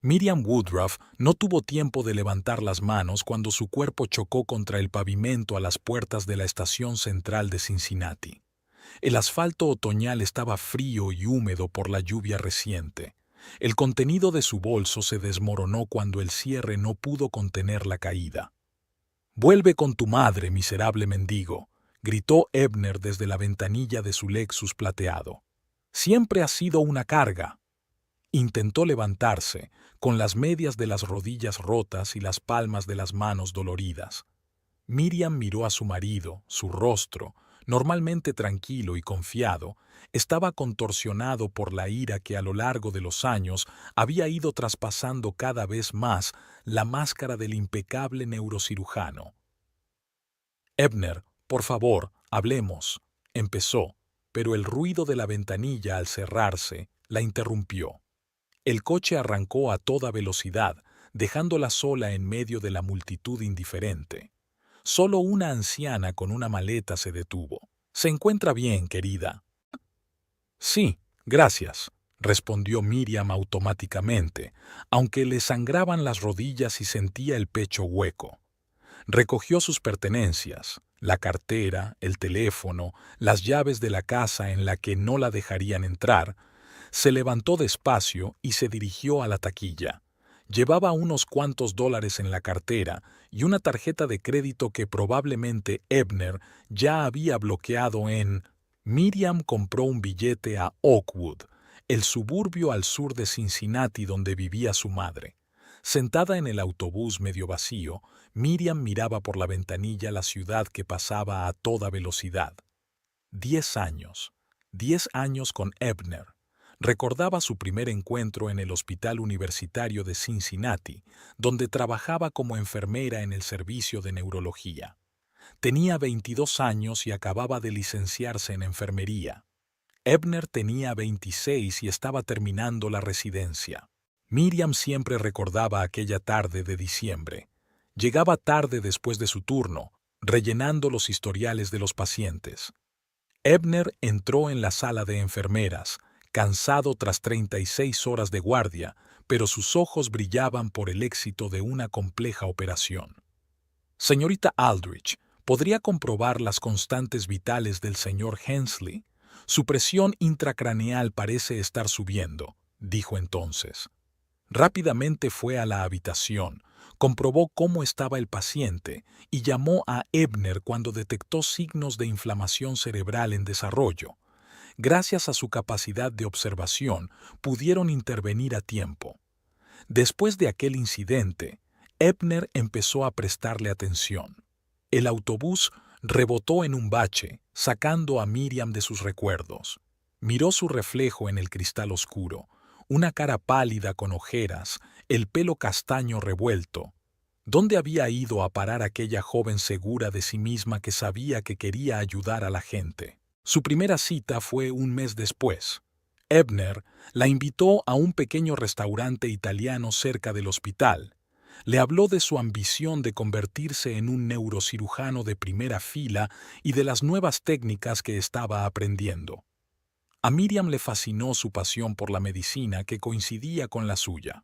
Miriam Woodruff no tuvo tiempo de levantar las manos cuando su cuerpo chocó contra el pavimento a las puertas de la estación central de Cincinnati. El asfalto otoñal estaba frío y húmedo por la lluvia reciente. El contenido de su bolso se desmoronó cuando el cierre no pudo contener la caída. «Vuelve con tu madre, miserable mendigo», gritó Ebner desde la ventanilla de su Lexus plateado. «Siempre has sido una carga». Intentó levantarse, con las medias de las rodillas rotas y las palmas de las manos doloridas. Miriam miró a su marido, su rostro, normalmente tranquilo y confiado, estaba contorsionado por la ira que a lo largo de los años había ido traspasando cada vez más la máscara del impecable neurocirujano. «Ebner, por favor, hablemos», empezó, pero el ruido de la ventanilla al cerrarse la interrumpió. El coche arrancó a toda velocidad, dejándola sola en medio de la multitud indiferente. Solo una anciana con una maleta se detuvo. «¿Se encuentra bien, querida?» «Sí, gracias», respondió Miriam automáticamente, aunque le sangraban las rodillas y sentía el pecho hueco. Recogió sus pertenencias, la cartera, el teléfono, las llaves de la casa en la que no la dejarían entrar. Se levantó despacio y se dirigió a la taquilla. Llevaba unos cuantos dólares en la cartera y una tarjeta de crédito que probablemente Ebner ya había bloqueado en... Miriam compró un billete a Oakwood, el suburbio al sur de Cincinnati donde vivía su madre. Sentada en el autobús medio vacío, Miriam miraba por la ventanilla la ciudad que pasaba a toda velocidad. 10 años. 10 años con Ebner. Recordaba su primer encuentro en el Hospital Universitario de Cincinnati, donde trabajaba como enfermera en el servicio de neurología. Tenía 22 años y acababa de licenciarse en enfermería. Ebner tenía 26 y estaba terminando la residencia. Miriam siempre recordaba aquella tarde de diciembre. Llegaba tarde después de su turno, rellenando los historiales de los pacientes. Ebner entró en la sala de enfermeras, cansado tras 36 horas de guardia, pero sus ojos brillaban por el éxito de una compleja operación. «Señorita Aldrich, ¿podría comprobar las constantes vitales del señor Hensley? Su presión intracraneal parece estar subiendo», dijo entonces. Rápidamente fue a la habitación, comprobó cómo estaba el paciente y llamó a Ebner cuando detectó signos de inflamación cerebral en desarrollo. Gracias a su capacidad de observación, pudieron intervenir a tiempo. Después de aquel incidente, Ebner empezó a prestarle atención. El autobús rebotó en un bache, sacando a Miriam de sus recuerdos. Miró su reflejo en el cristal oscuro, una cara pálida con ojeras, el pelo castaño revuelto. ¿Dónde había ido a parar aquella joven segura de sí misma que sabía que quería ayudar a la gente? Su primera cita fue un mes después. Ebner la invitó a un pequeño restaurante italiano cerca del hospital. Le habló de su ambición de convertirse en un neurocirujano de primera fila y de las nuevas técnicas que estaba aprendiendo. A Miriam le fascinó su pasión por la medicina que coincidía con la suya.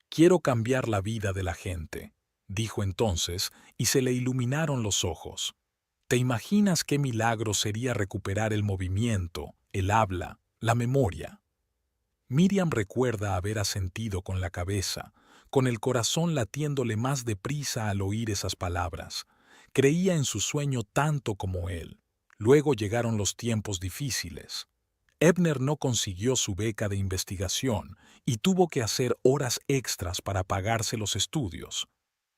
«Quiero cambiar la vida de la gente», dijo entonces, y se le iluminaron los ojos. ¿Te imaginas qué milagro sería recuperar el movimiento, el habla, la memoria? Miriam recuerda haber asentido con la cabeza, con el corazón latiéndole más deprisa al oír esas palabras. Creía en su sueño tanto como él. Luego llegaron los tiempos difíciles. Ebner no consiguió su beca de investigación y tuvo que hacer horas extras para pagarse los estudios.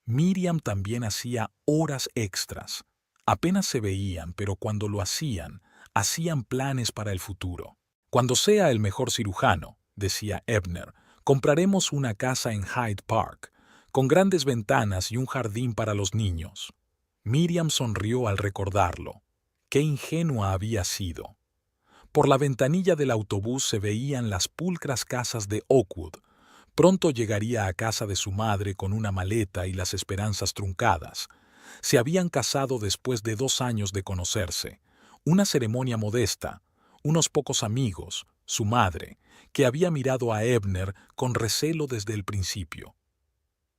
Miriam también hacía horas extras. Apenas se veían, pero cuando lo hacían planes para el futuro. «Cuando sea el mejor cirujano», decía Ebner, «compraremos una casa en Hyde Park, con grandes ventanas y un jardín para los niños». Miriam sonrió al recordarlo. Qué ingenua había sido. Por la ventanilla del autobús se veían las pulcras casas de Oakwood. Pronto llegaría a casa de su madre con una maleta y las esperanzas truncadas. Se habían casado después de 2 años de conocerse. Una ceremonia modesta, unos pocos amigos, su madre, que había mirado a Ebner con recelo desde el principio.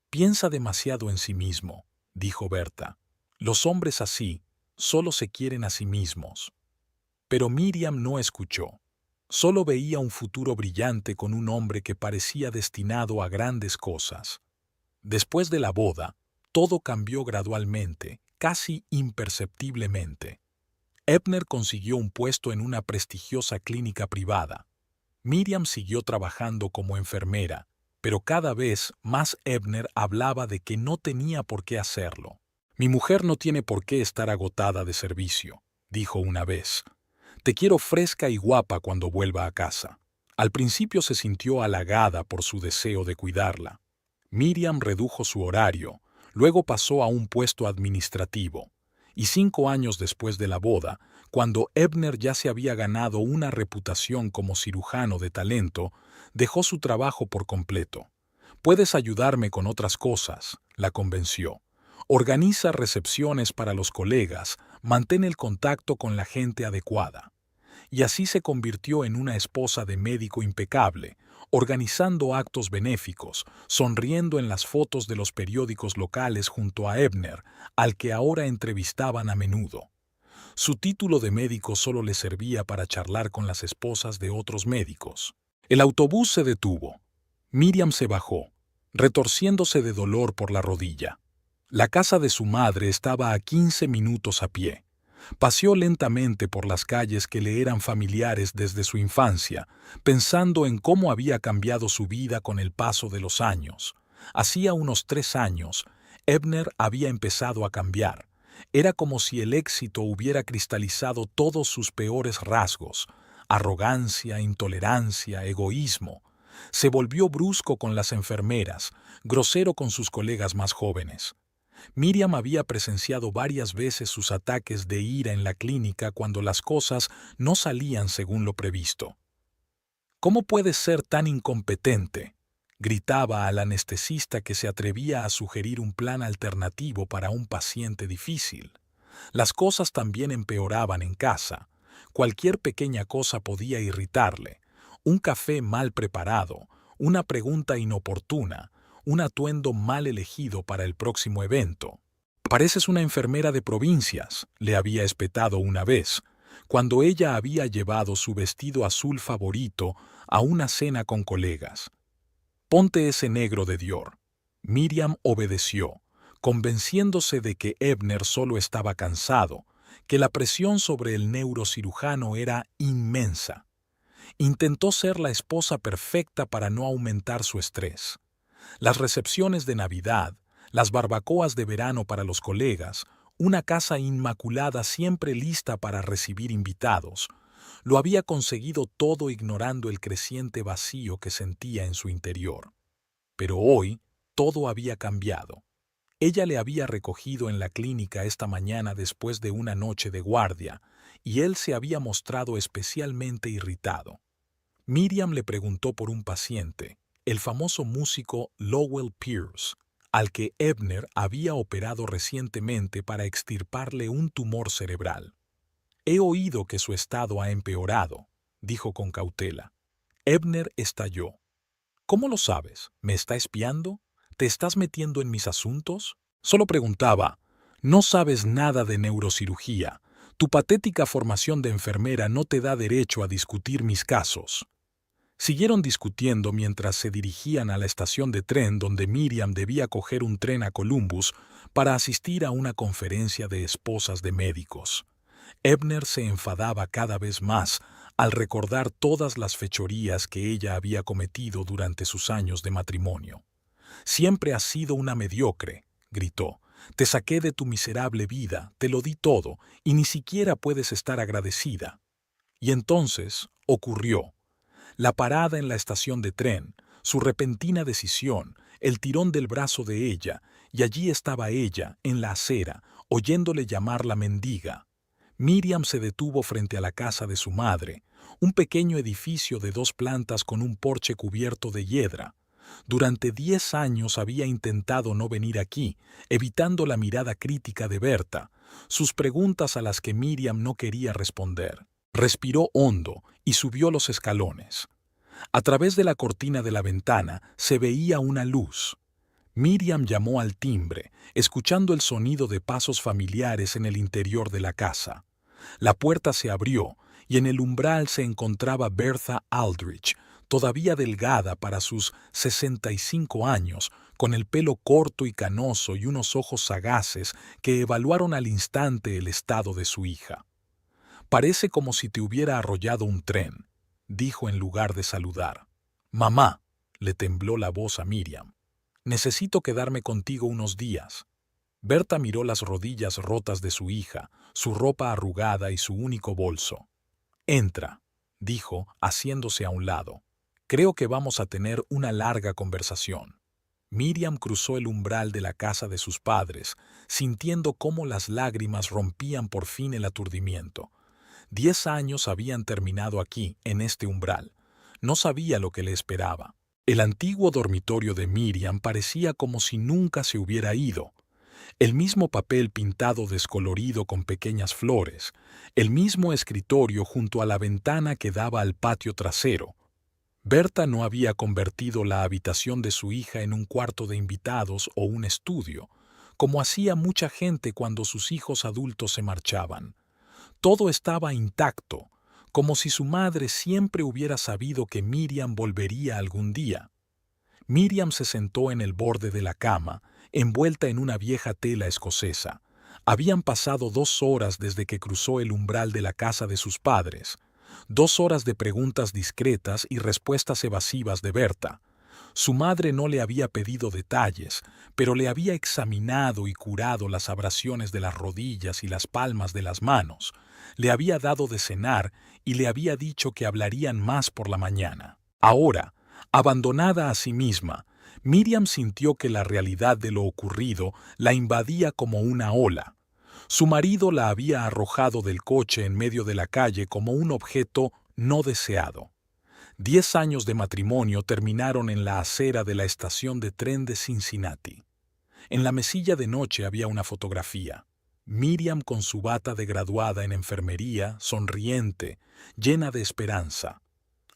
«Piensa demasiado en sí mismo», dijo Berta. «Los hombres así solo se quieren a sí mismos». Pero Miriam no escuchó. Solo veía un futuro brillante con un hombre que parecía destinado a grandes cosas. Después de la boda, todo cambió gradualmente, casi imperceptiblemente. Ebner consiguió un puesto en una prestigiosa clínica privada. Miriam siguió trabajando como enfermera, pero cada vez más Ebner hablaba de que no tenía por qué hacerlo. «Mi mujer no tiene por qué estar agotada de servicio», dijo una vez. «Te quiero fresca y guapa cuando vuelva a casa». Al principio se sintió halagada por su deseo de cuidarla. Miriam redujo su horario, luego pasó a un puesto administrativo, y 5 años después de la boda, cuando Ebner ya se había ganado una reputación como cirujano de talento, dejó su trabajo por completo. «Puedes ayudarme con otras cosas», la convenció. «Organiza recepciones para los colegas, mantén el contacto con la gente adecuada». Y así se convirtió en una esposa de médico impecable, organizando actos benéficos, sonriendo en las fotos de los periódicos locales junto a Ebner, al que ahora entrevistaban a menudo. Su título de médico solo le servía para charlar con las esposas de otros médicos. El autobús se detuvo. Miriam se bajó, retorciéndose de dolor por la rodilla. La casa de su madre estaba a 15 minutos a pie. Paseó lentamente por las calles que le eran familiares desde su infancia, pensando en cómo había cambiado su vida con el paso de los años. Hacía unos 3 años, Ebner había empezado a cambiar. Era como si el éxito hubiera cristalizado todos sus peores rasgos: arrogancia, intolerancia, egoísmo. Se volvió brusco con las enfermeras, grosero con sus colegas más jóvenes. Miriam había presenciado varias veces sus ataques de ira en la clínica cuando las cosas no salían según lo previsto. «¿Cómo puedes ser tan incompetente?», gritaba al anestesista que se atrevía a sugerir un plan alternativo para un paciente difícil. Las cosas también empeoraban en casa. Cualquier pequeña cosa podía irritarle: un café mal preparado, una pregunta inoportuna, un atuendo mal elegido para el próximo evento. «Pareces una enfermera de provincias», le había espetado una vez, cuando ella había llevado su vestido azul favorito a una cena con colegas. «Ponte ese negro de Dior». Miriam obedeció, convenciéndose de que Ebner solo estaba cansado, que la presión sobre el neurocirujano era inmensa. Intentó ser la esposa perfecta para no aumentar su estrés. Las recepciones de Navidad, las barbacoas de verano para los colegas, una casa inmaculada siempre lista para recibir invitados. Lo había conseguido todo ignorando el creciente vacío que sentía en su interior. Pero hoy todo había cambiado. Ella le había recogido en la clínica esta mañana después de una noche de guardia, y él se había mostrado especialmente irritado. Miriam le preguntó por un paciente, el famoso músico Lowell Pierce, al que Ebner había operado recientemente para extirparle un tumor cerebral. «He oído que su estado ha empeorado», dijo con cautela. Ebner estalló. «¿Cómo lo sabes? ¿Me está espiando? ¿Te estás metiendo en mis asuntos?». Solo preguntaba. «No sabes nada de neurocirugía. Tu patética formación de enfermera no te da derecho a discutir mis casos». Siguieron discutiendo mientras se dirigían a la estación de tren donde Miriam debía coger un tren a Columbus para asistir a una conferencia de esposas de médicos. Ebner se enfadaba cada vez más al recordar todas las fechorías que ella había cometido durante sus años de matrimonio. «Siempre has sido una mediocre», gritó. «Te saqué de tu miserable vida, te lo di todo, y ni siquiera puedes estar agradecida». Y entonces ocurrió. La parada en la estación de tren, su repentina decisión, el tirón del brazo de ella, y allí estaba ella, en la acera, oyéndole llamarla mendiga. Miriam se detuvo frente a la casa de su madre, un pequeño edificio de 2 plantas con un porche cubierto de hiedra. Durante 10 años había intentado no venir aquí, evitando la mirada crítica de Berta, sus preguntas a las que Miriam no quería responder. Respiró hondo y subió los escalones. A través de la cortina de la ventana se veía una luz. Miriam llamó al timbre, escuchando el sonido de pasos familiares en el interior de la casa. La puerta se abrió y en el umbral se encontraba Bertha Aldrich, todavía delgada para sus 65 años, con el pelo corto y canoso y unos ojos sagaces que evaluaron al instante el estado de su hija. «Parece como si te hubiera arrollado un tren», dijo en lugar de saludar. «Mamá», le tembló la voz a Miriam. «Necesito quedarme contigo unos días». Berta miró las rodillas rotas de su hija, su ropa arrugada y su único bolso. «Entra», dijo, haciéndose a un lado. «Creo que vamos a tener una larga conversación». Miriam cruzó el umbral de la casa de sus padres, sintiendo cómo las lágrimas rompían por fin el aturdimiento. 10 años habían terminado aquí, en este umbral. No sabía lo que le esperaba. El antiguo dormitorio de Miriam parecía como si nunca se hubiera ido. El mismo papel pintado descolorido con pequeñas flores, el mismo escritorio junto a la ventana que daba al patio trasero. Berta no había convertido la habitación de su hija en un cuarto de invitados o un estudio, como hacía mucha gente cuando sus hijos adultos se marchaban. Todo estaba intacto, como si su madre siempre hubiera sabido que Miriam volvería algún día. Miriam se sentó en el borde de la cama, envuelta en una vieja tela escocesa. Habían pasado 2 horas desde que cruzó el umbral de la casa de sus padres. 2 horas de preguntas discretas y respuestas evasivas de Berta. Su madre no le había pedido detalles, pero le había examinado y curado las abrasiones de las rodillas y las palmas de las manos. Le había dado de cenar y le había dicho que hablarían más por la mañana. Ahora, abandonada a sí misma, Miriam sintió que la realidad de lo ocurrido la invadía como una ola. Su marido la había arrojado del coche en medio de la calle como un objeto no deseado. 10 años de matrimonio terminaron en la acera de la estación de tren de Cincinnati. En la mesilla de noche había una fotografía. Miriam con su bata de graduada en enfermería, sonriente, llena de esperanza.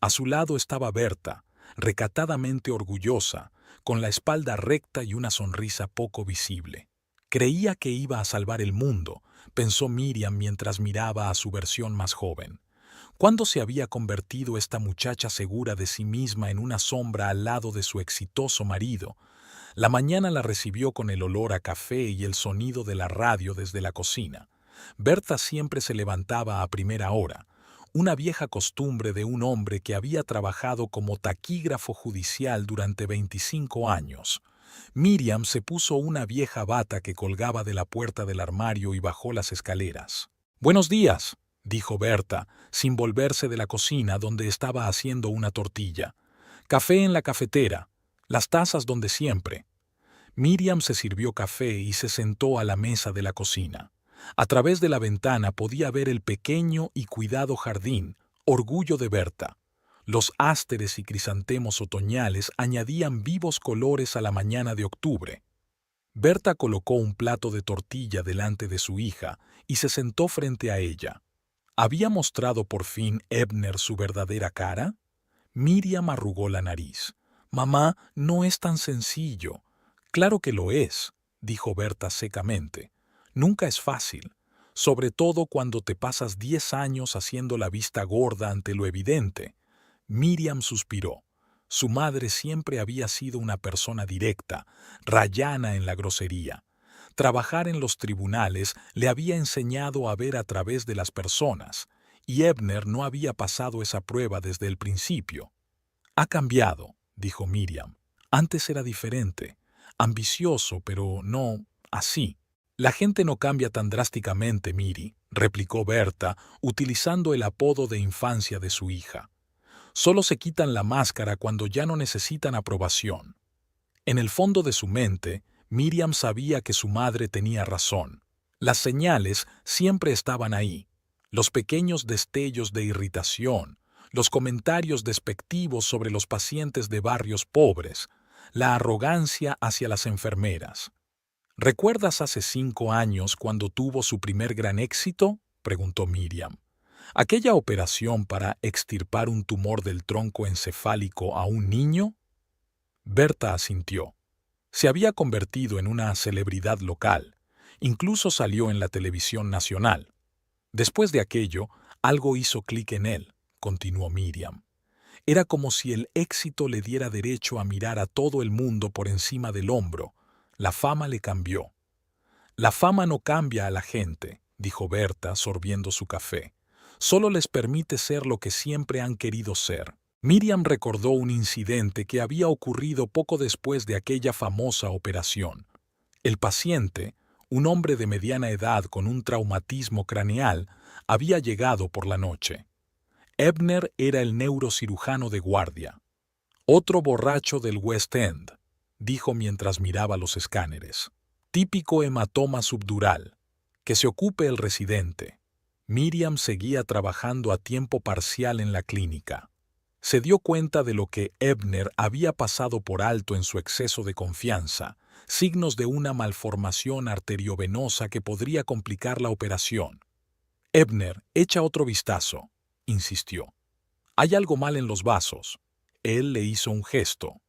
A su lado estaba Berta, recatadamente orgullosa, con la espalda recta y una sonrisa poco visible. Creía que iba a salvar el mundo, pensó Miriam mientras miraba a su versión más joven. ¿Cuándo se había convertido esta muchacha segura de sí misma en una sombra al lado de su exitoso marido? La mañana la recibió con el olor a café y el sonido de la radio desde la cocina. Berta siempre se levantaba a primera hora, una vieja costumbre de un hombre que había trabajado como taquígrafo judicial durante 25 años. Miriam se puso una vieja bata que colgaba de la puerta del armario y bajó las escaleras. «Buenos días», dijo Berta, sin volverse de la cocina donde estaba haciendo una tortilla. «Café en la cafetera, las tazas donde siempre». Miriam se sirvió café y se sentó a la mesa de la cocina. A través de la ventana podía ver el pequeño y cuidado jardín, orgullo de Berta. Los ásteres y crisantemos otoñales añadían vivos colores a la mañana de octubre. Berta colocó un plato de tortilla delante de su hija y se sentó frente a ella. ¿Había mostrado por fin Ebner su verdadera cara? Miriam arrugó la nariz. «Mamá, no es tan sencillo». «Claro que lo es», dijo Berta secamente. «Nunca es fácil, sobre todo cuando te pasas 10 años haciendo la vista gorda ante lo evidente». Miriam suspiró. Su madre siempre había sido una persona directa, rayana en la grosería. Trabajar en los tribunales le había enseñado a ver a través de las personas, y Ebner no había pasado esa prueba desde el principio. «Ha cambiado», dijo Miriam. «Antes era diferente, ambicioso, pero no así». «La gente no cambia tan drásticamente, Miri», replicó Berta, utilizando el apodo de infancia de su hija. «Solo se quitan la máscara cuando ya no necesitan aprobación». En el fondo de su mente, Miriam sabía que su madre tenía razón. Las señales siempre estaban ahí. Los pequeños destellos de irritación, los comentarios despectivos sobre los pacientes de barrios pobres, la arrogancia hacia las enfermeras. «¿Recuerdas hace 5 años cuando tuvo su primer gran éxito?», preguntó Miriam. ¿Aquella operación para extirpar un tumor del tronco encefálico a un niño? Berta asintió. Se había convertido en una celebridad local. Incluso salió en la televisión nacional. Después de aquello, algo hizo clic en él, continuó Miriam. Era como si el éxito le diera derecho a mirar a todo el mundo por encima del hombro. La fama le cambió. La fama no cambia a la gente, dijo Berta, sorbiendo su café. Solo les permite ser lo que siempre han querido ser. Miriam recordó un incidente que había ocurrido poco después de aquella famosa operación. El paciente, un hombre de mediana edad con un traumatismo craneal, había llegado por la noche. Ebner era el neurocirujano de guardia. Otro borracho del West End, dijo mientras miraba los escáneres. Típico hematoma subdural. Que se ocupe el residente. Miriam seguía trabajando a tiempo parcial en la clínica. Se dio cuenta de lo que Ebner había pasado por alto en su exceso de confianza, signos de una malformación arteriovenosa que podría complicar la operación. Ebner, echa otro vistazo, insistió. Hay algo mal en los vasos. Él le hizo un gesto.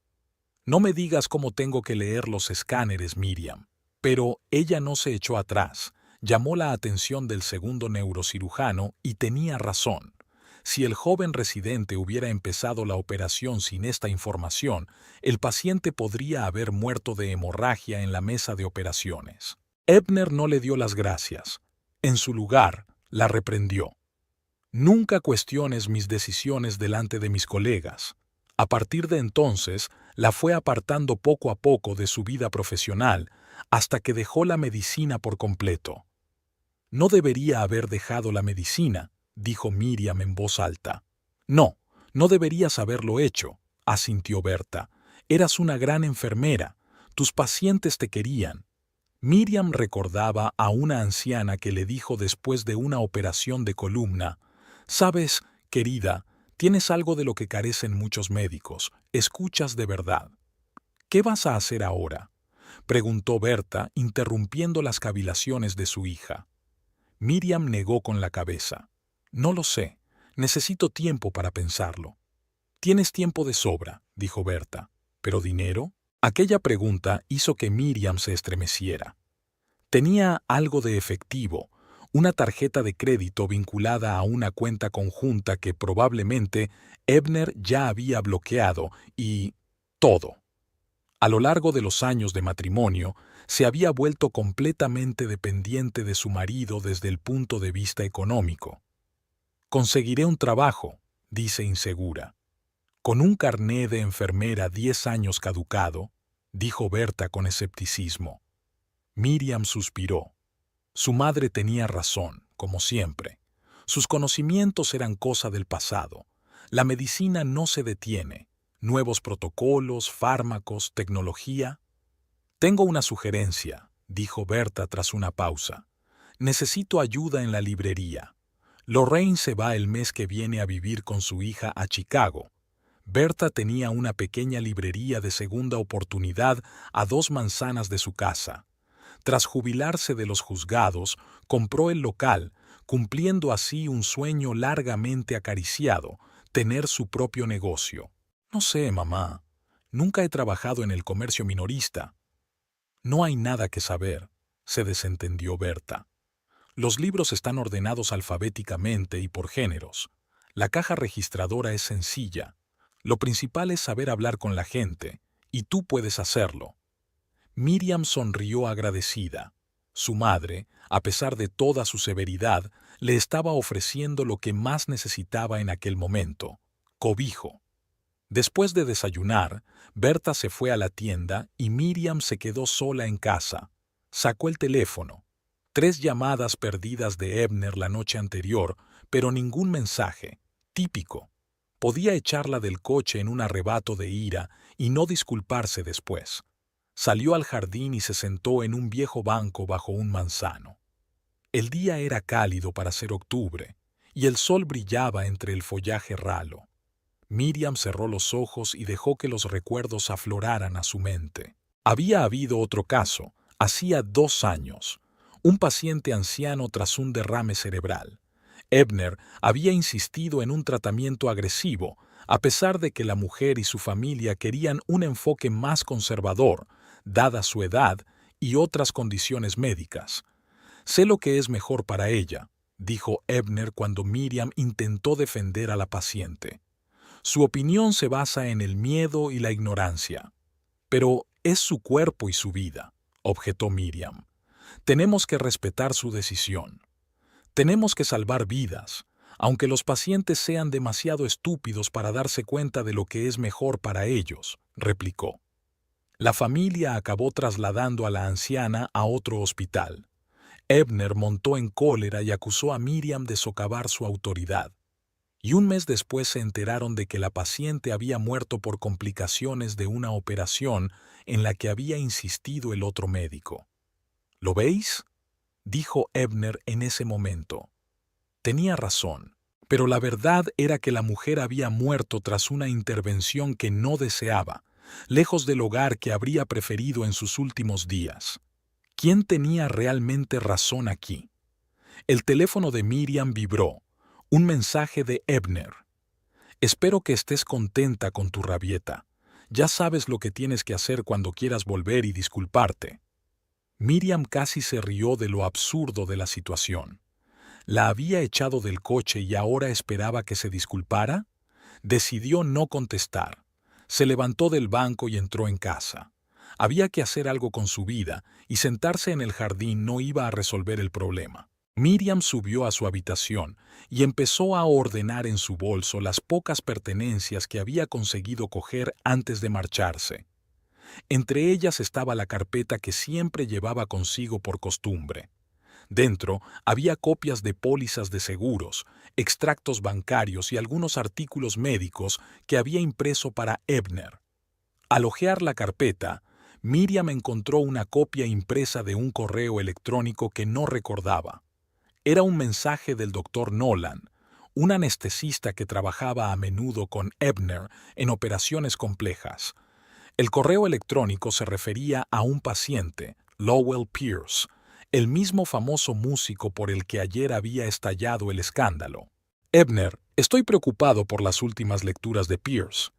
No me digas cómo tengo que leer los escáneres, Miriam. Pero ella no se echó atrás. Llamó la atención del segundo neurocirujano y tenía razón. Si el joven residente hubiera empezado la operación sin esta información, el paciente podría haber muerto de hemorragia en la mesa de operaciones. Ebner no le dio las gracias. En su lugar, la reprendió. Nunca cuestiones mis decisiones delante de mis colegas. A partir de entonces, la fue apartando poco a poco de su vida profesional hasta que dejó la medicina por completo. No debería haber dejado la medicina, dijo Miriam en voz alta. No, no deberías haberlo hecho, asintió Berta. Eras una gran enfermera. Tus pacientes te querían. Miriam recordaba a una anciana que le dijo después de una operación de columna: «Sabes, querida, tienes algo de lo que carecen muchos médicos. Escuchas de verdad». «¿Qué vas a hacer ahora?», preguntó Berta, interrumpiendo las cavilaciones de su hija. Miriam negó con la cabeza. «No lo sé. Necesito tiempo para pensarlo». «Tienes tiempo de sobra», dijo Berta. «¿Pero dinero?». Aquella pregunta hizo que Miriam se estremeciera. Tenía algo de efectivo, una tarjeta de crédito vinculada a una cuenta conjunta que probablemente Ebner ya había bloqueado y todo. A lo largo de los años de matrimonio, se había vuelto completamente dependiente de su marido desde el punto de vista económico. «Conseguiré un trabajo», dice insegura. «Con un carné de enfermera 10 años caducado», dijo Berta con escepticismo. Miriam suspiró. Su madre tenía razón, como siempre. Sus conocimientos eran cosa del pasado. La medicina no se detiene. Nuevos protocolos, fármacos, tecnología. «Tengo una sugerencia», dijo Berta tras una pausa. «Necesito ayuda en la librería. Lorraine se va el mes que viene a vivir con su hija a Chicago». Berta tenía una pequeña librería de segunda oportunidad a 2 manzanas de su casa. Tras jubilarse de los juzgados, compró el local, cumpliendo así un sueño largamente acariciado: tener su propio negocio. «No sé, mamá. Nunca he trabajado en el comercio minorista». «No hay nada que saber», se desentendió Berta. «Los libros están ordenados alfabéticamente y por géneros. La caja registradora es sencilla. Lo principal es saber hablar con la gente, y tú puedes hacerlo». Miriam sonrió agradecida. Su madre, a pesar de toda su severidad, le estaba ofreciendo lo que más necesitaba en aquel momento: cobijo. Después de desayunar, Berta se fue a la tienda y Miriam se quedó sola en casa. Sacó el teléfono. 3 llamadas perdidas de Ebner la noche anterior, pero ningún mensaje. Típico. Podía echarla del coche en un arrebato de ira y no disculparse después. Salió al jardín y se sentó en un viejo banco bajo un manzano. El día era cálido para ser octubre, y el sol brillaba entre el follaje ralo. Miriam cerró los ojos y dejó que los recuerdos afloraran a su mente. Había habido otro caso, hacía 2 años. Un paciente anciano tras un derrame cerebral. Ebner había insistido en un tratamiento agresivo, a pesar de que la mujer y su familia querían un enfoque más conservador, dada su edad y otras condiciones médicas. Sé lo que es mejor para ella, dijo Ebner cuando Miriam intentó defender a la paciente. Su opinión se basa en el miedo y la ignorancia. Pero es su cuerpo y su vida, objetó Miriam. Tenemos que respetar su decisión. Tenemos que salvar vidas, aunque los pacientes sean demasiado estúpidos para darse cuenta de lo que es mejor para ellos, replicó. La familia acabó trasladando a la anciana a otro hospital. Ebner montó en cólera y acusó a Miriam de socavar su autoridad. Y un mes después se enteraron de que la paciente había muerto por complicaciones de una operación en la que había insistido el otro médico. ¿Lo veis?, dijo Ebner en ese momento. Tenía razón, pero la verdad era que la mujer había muerto tras una intervención que no deseaba, lejos del hogar que habría preferido en sus últimos días. ¿Quién tenía realmente razón aquí? El teléfono de Miriam vibró. Un mensaje de Ebner. Espero que estés contenta con tu rabieta. Ya sabes lo que tienes que hacer cuando quieras volver y disculparte. Miriam casi se rió de lo absurdo de la situación. ¿La había echado del coche y ahora esperaba que se disculpara? Decidió no contestar. Se levantó del banco y entró en casa. Había que hacer algo con su vida, y sentarse en el jardín no iba a resolver el problema. Miriam subió a su habitación y empezó a ordenar en su bolso las pocas pertenencias que había conseguido coger antes de marcharse. Entre ellas estaba la carpeta que siempre llevaba consigo por costumbre. Dentro había copias de pólizas de seguros, extractos bancarios y algunos artículos médicos que había impreso para Ebner. Al hojear la carpeta, Miriam encontró una copia impresa de un correo electrónico que no recordaba. Era un mensaje del doctor Nolan, un anestesista que trabajaba a menudo con Ebner en operaciones complejas. El correo electrónico se refería a un paciente, Lowell Pierce, el mismo famoso músico por el que ayer había estallado el escándalo. Ebner, estoy preocupado por las últimas lecturas de Pierce.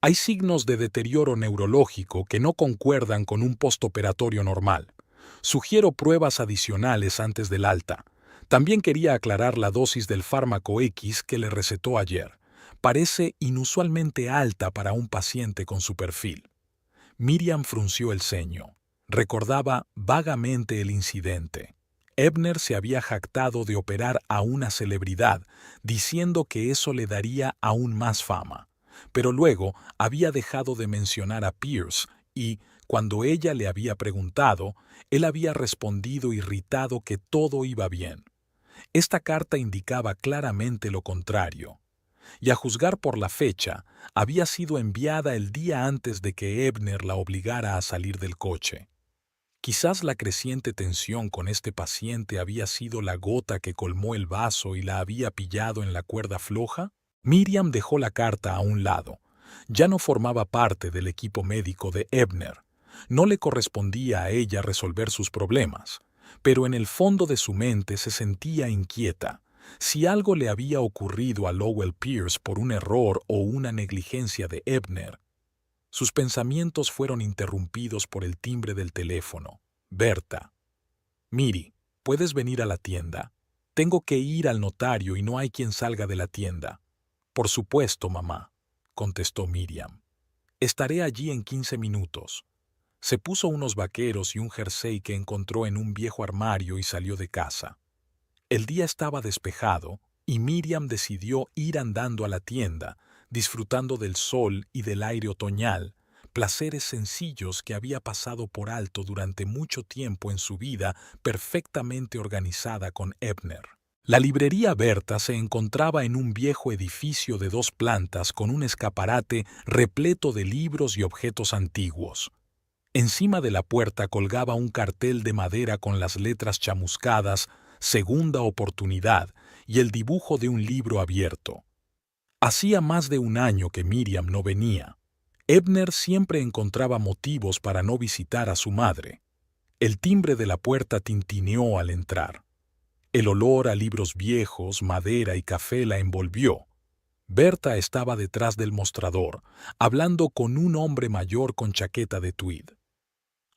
Hay signos de deterioro neurológico que no concuerdan con un postoperatorio normal. Sugiero pruebas adicionales antes del alta. También quería aclarar la dosis del fármaco X que le recetó ayer. Parece inusualmente alta para un paciente con su perfil. Miriam frunció el ceño. Recordaba vagamente el incidente. Ebner se había jactado de operar a una celebridad, diciendo que eso le daría aún más fama. Pero luego había dejado de mencionar a Pierce y, cuando ella le había preguntado, él había respondido irritado que todo iba bien. Esta carta indicaba claramente lo contrario. Y a juzgar por la fecha, había sido enviada el día antes de que Ebner la obligara a salir del coche. Quizás la creciente tensión con este paciente había sido la gota que colmó el vaso y la había pillado en la cuerda floja. Miriam dejó la carta a un lado. Ya no formaba parte del equipo médico de Ebner. No le correspondía a ella resolver sus problemas, pero en el fondo de su mente se sentía inquieta. Si algo le había ocurrido a Lowell Pierce por un error o una negligencia de Ebner. Sus pensamientos fueron interrumpidos por el timbre del teléfono. Berta. Miri, ¿puedes venir a la tienda? Tengo que ir al notario y no hay quien salga de la tienda. Por supuesto, mamá, contestó Miriam. Estaré allí en 15 minutos. Se puso unos vaqueros y un jersey que encontró en un viejo armario y salió de casa. El día estaba despejado y Miriam decidió ir andando a la tienda, disfrutando del sol y del aire otoñal, placeres sencillos que había pasado por alto durante mucho tiempo en su vida perfectamente organizada con Ebner. La librería Berta se encontraba en un viejo edificio de 2 plantas con un escaparate repleto de libros y objetos antiguos. Encima de la puerta colgaba un cartel de madera con las letras chamuscadas «Segunda oportunidad» y el dibujo de un libro abierto. Hacía más de un año que Miriam no venía. Ebner siempre encontraba motivos para no visitar a su madre. El timbre de la puerta tintineó al entrar. El olor a libros viejos, madera y café la envolvió. Berta estaba detrás del mostrador, hablando con un hombre mayor con chaqueta de tweed.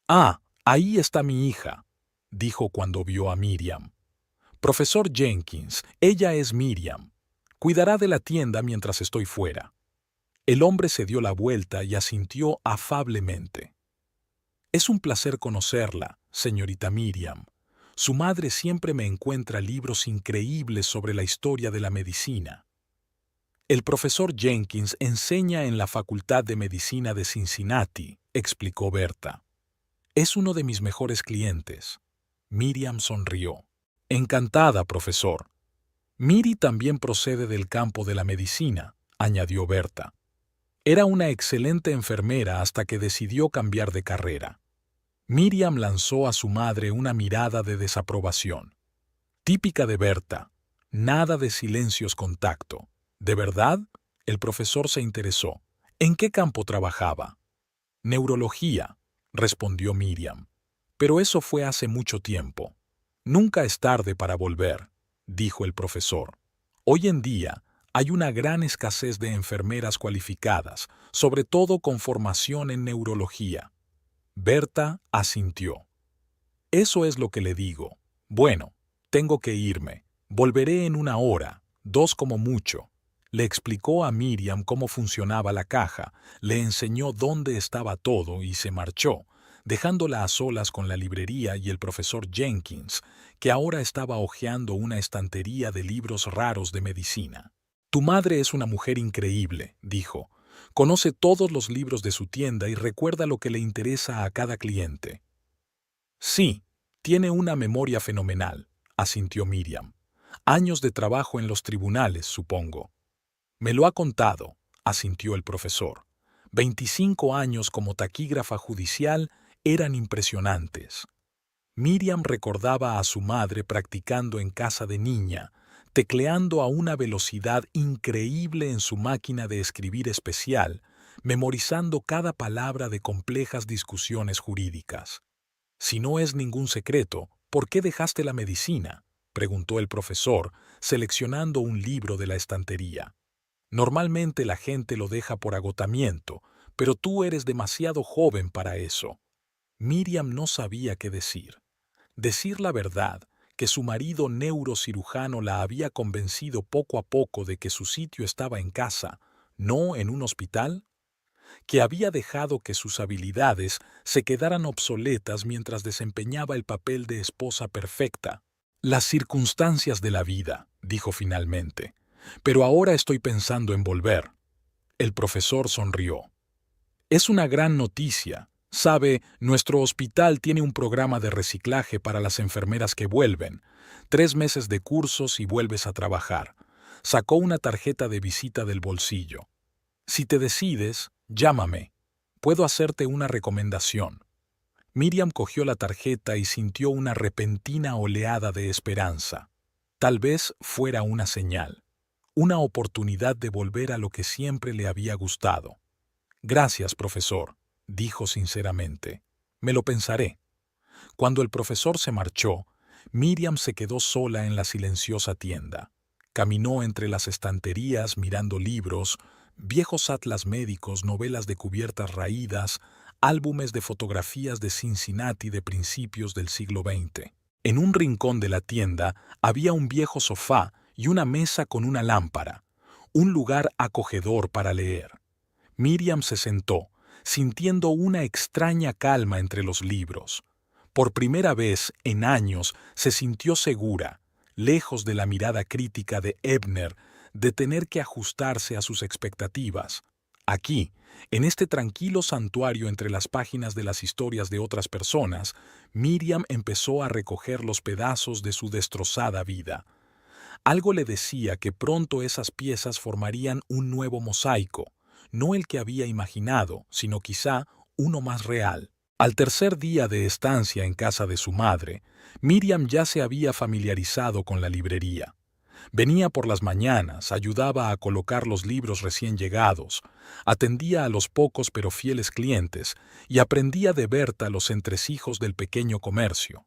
«Ah, ahí está mi hija», dijo cuando vio a Miriam. «Profesor Jenkins, ella es Miriam. Cuidará de la tienda mientras estoy fuera». El hombre se dio la vuelta y asintió afablemente. «Es un placer conocerla, señorita Miriam. Su madre siempre me encuentra libros increíbles sobre la historia de la medicina». «El profesor Jenkins enseña en la Facultad de Medicina de Cincinnati», explicó Berta. «Es uno de mis mejores clientes». Miriam sonrió. «Encantada, profesor. Miri también procede del campo de la medicina», añadió Berta. Era una excelente enfermera hasta que decidió cambiar de carrera. Miriam lanzó a su madre una mirada de desaprobación. Típica de Berta, nada de silencios con tacto. ¿De verdad? El profesor se interesó. ¿En qué campo trabajaba? Neurología, respondió Miriam. Pero eso fue hace mucho tiempo. Nunca es tarde para volver, dijo el profesor. Hoy en día hay una gran escasez de enfermeras cualificadas, sobre todo con formación en neurología. Berta asintió. Eso es lo que le digo. Bueno, tengo que irme. Volveré en 1 hora, 2 como mucho. Le explicó a Miriam cómo funcionaba la caja, le enseñó dónde estaba todo y se marchó, dejándola a solas con la librería y el profesor Jenkins, que ahora estaba hojeando una estantería de libros raros de medicina. «Tu madre es una mujer increíble», dijo. «Conoce todos los libros de su tienda y recuerda lo que le interesa a cada cliente». «Sí, tiene una memoria fenomenal», asintió Miriam. «Años de trabajo en los tribunales, supongo». «Me lo ha contado», asintió el profesor. 25 años como taquígrafa judicial eran impresionantes. Miriam recordaba a su madre practicando en casa de niña, tecleando a una velocidad increíble en su máquina de escribir especial, memorizando cada palabra de complejas discusiones jurídicas. «Si no es ningún secreto, ¿por qué dejaste la medicina?», preguntó el profesor, seleccionando un libro de la estantería. «Normalmente la gente lo deja por agotamiento, pero tú eres demasiado joven para eso». Miriam no sabía qué decir. Decir la verdad, que su marido neurocirujano la había convencido poco a poco de que su sitio estaba en casa, no en un hospital, que había dejado que sus habilidades se quedaran obsoletas mientras desempeñaba el papel de esposa perfecta. «Las circunstancias de la vida», dijo finalmente. «Pero ahora estoy pensando en volver». El profesor sonrió. «Es una gran noticia. Sabe, nuestro hospital tiene un programa de reciclaje para las enfermeras que vuelven. 3 meses de cursos y vuelves a trabajar». Sacó una tarjeta de visita del bolsillo. «Si te decides, llámame. Puedo hacerte una recomendación». Miriam cogió la tarjeta y sintió una repentina oleada de esperanza. Tal vez fuera una señal, una oportunidad de volver a lo que siempre le había gustado. «Gracias, profesor», dijo sinceramente. «Me lo pensaré». Cuando el profesor se marchó, Miriam se quedó sola en la silenciosa tienda. Caminó entre las estanterías mirando libros, viejos atlas médicos, novelas de cubiertas raídas, álbumes de fotografías de Cincinnati de principios del siglo XX. En un rincón de la tienda había un viejo sofá y una mesa con una lámpara, un lugar acogedor para leer. Miriam se sentó, sintiendo una extraña calma entre los libros. Por primera vez en años se sintió segura, lejos de la mirada crítica de Ebner, de tener que ajustarse a sus expectativas. Aquí, en este tranquilo santuario entre las páginas de las historias de otras personas, Miriam empezó a recoger los pedazos de su destrozada vida. Algo le decía que pronto esas piezas formarían un nuevo mosaico, no el que había imaginado, sino quizá uno más real. Al tercer día de estancia en casa de su madre, Miriam ya se había familiarizado con la librería. Venía por las mañanas, ayudaba a colocar los libros recién llegados, atendía a los pocos pero fieles clientes y aprendía de Berta los entresijos del pequeño comercio.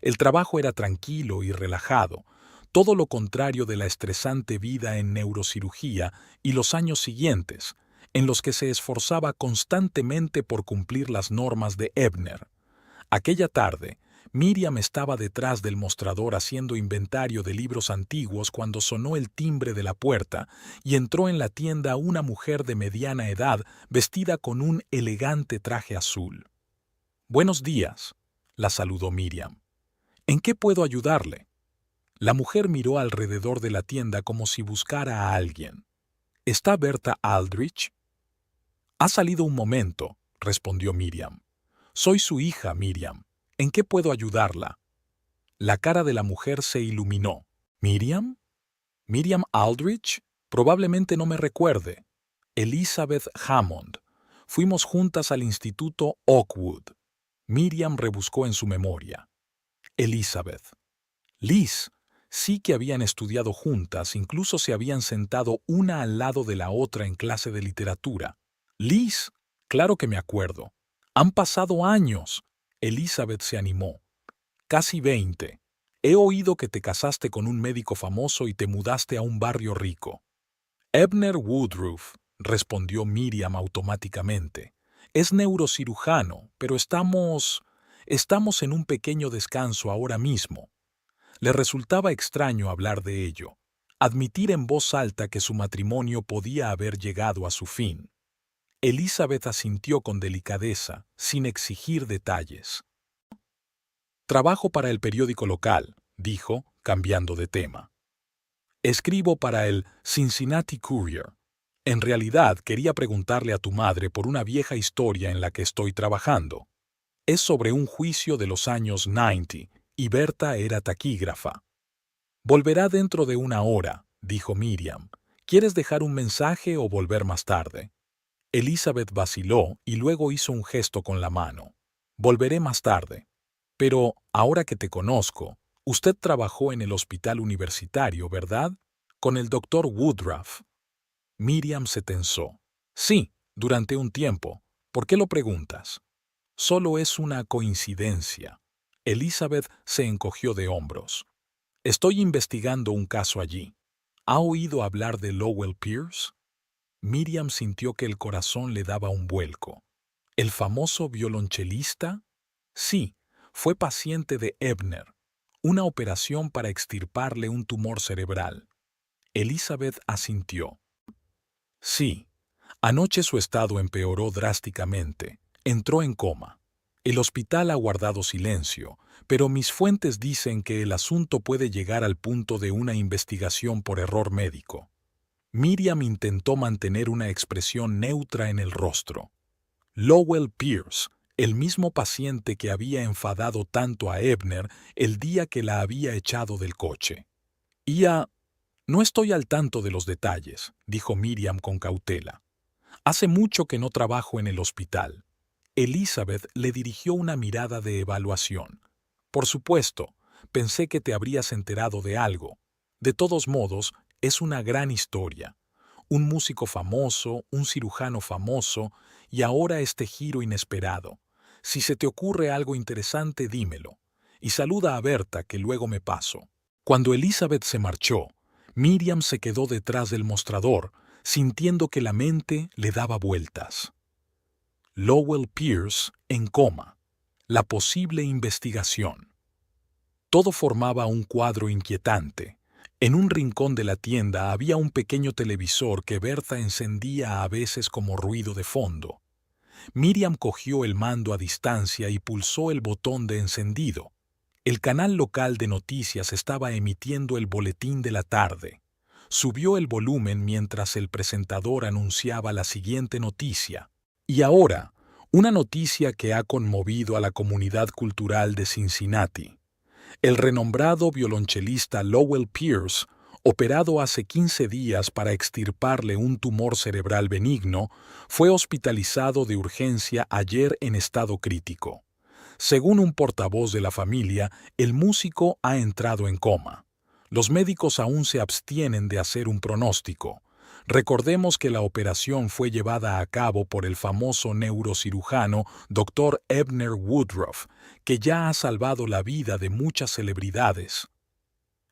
El trabajo era tranquilo y relajado, todo lo contrario de la estresante vida en neurocirugía y los años siguientes, en los que se esforzaba constantemente por cumplir las normas de Ebner. Aquella tarde, Miriam estaba detrás del mostrador haciendo inventario de libros antiguos cuando sonó el timbre de la puerta y entró en la tienda una mujer de mediana edad vestida con un elegante traje azul. «Buenos días», la saludó Miriam. «¿En qué puedo ayudarle?». La mujer miró alrededor de la tienda como si buscara a alguien. «¿Está Berta Aldrich?». «Ha salido un momento», respondió Miriam. «Soy su hija, Miriam. ¿En qué puedo ayudarla?». La cara de la mujer se iluminó. «¿Miriam? ¿Miriam Aldrich? Probablemente no me recuerde. Elizabeth Hammond. Fuimos juntas al Instituto Oakwood». Miriam rebuscó en su memoria. Elizabeth. Liz. Sí que habían estudiado juntas, incluso se habían sentado una al lado de la otra en clase de literatura. Liz. Claro que me acuerdo. Han pasado años. Elizabeth se animó. Casi 20. He oído que te casaste con un médico famoso y te mudaste a un barrio rico. Ebner Woodruff, respondió Miriam automáticamente. Es neurocirujano, pero estamos en un pequeño descanso ahora mismo. Le resultaba extraño hablar de ello, admitir en voz alta que su matrimonio podía haber llegado a su fin. Elizabeth asintió con delicadeza, sin exigir detalles. «Trabajo para el periódico local», dijo, cambiando de tema. «Escribo para el Cincinnati Courier. En realidad quería preguntarle a tu madre por una vieja historia en la que estoy trabajando. Es sobre un juicio de los años 90, y Berta era taquígrafa». «Volverá dentro de una hora», dijo Miriam. «¿Quieres dejar un mensaje o volver más tarde?». Elizabeth vaciló y luego hizo un gesto con la mano. «Volveré más tarde. Pero, ahora que te conozco, usted trabajó en el hospital universitario, ¿verdad? Con el doctor Woodruff». Miriam se tensó. «Sí, durante un tiempo. ¿Por qué lo preguntas?». «Solo es una coincidencia». Elizabeth se encogió de hombros. «Estoy investigando un caso allí. ¿Ha oído hablar de Lowell Pierce?». Miriam sintió que el corazón le daba un vuelco. ¿El famoso violonchelista? Sí, fue paciente de Ebner. Una operación para extirparle un tumor cerebral. Elizabeth asintió. «Sí. Anoche su estado empeoró drásticamente. Entró en coma. El hospital ha guardado silencio, pero mis fuentes dicen que el asunto puede llegar al punto de una investigación por error médico». Miriam intentó mantener una expresión neutra en el rostro. Lowell Pierce, el mismo paciente que había enfadado tanto a Ebner el día que la había echado del coche. «No estoy al tanto de los detalles», dijo Miriam con cautela. «Hace mucho que no trabajo en el hospital». Elizabeth le dirigió una mirada de evaluación. «Por supuesto, pensé que te habrías enterado de algo. De todos modos, es una gran historia. Un músico famoso, un cirujano famoso, y ahora este giro inesperado. Si se te ocurre algo interesante, dímelo. Y saluda a Berta, que luego me paso». Cuando Elizabeth se marchó, Miriam se quedó detrás del mostrador, sintiendo que la mente le daba vueltas. Lowell Pierce en coma. La posible investigación. Todo formaba un cuadro inquietante. En un rincón de la tienda había un pequeño televisor que Berta encendía a veces como ruido de fondo. Miriam cogió el mando a distancia y pulsó el botón de encendido. El canal local de noticias estaba emitiendo el boletín de la tarde. Subió el volumen mientras el presentador anunciaba la siguiente noticia. Y ahora, una noticia que ha conmovido a la comunidad cultural de Cincinnati. El renombrado violonchelista Lowell Pierce, operado hace 15 días para extirparle un tumor cerebral benigno, fue hospitalizado de urgencia ayer en estado crítico. Según un portavoz de la familia, el músico ha entrado en coma. Los médicos aún se abstienen de hacer un pronóstico. Recordemos que la operación fue llevada a cabo por el famoso neurocirujano Dr. Ebner Woodruff, que ya ha salvado la vida de muchas celebridades.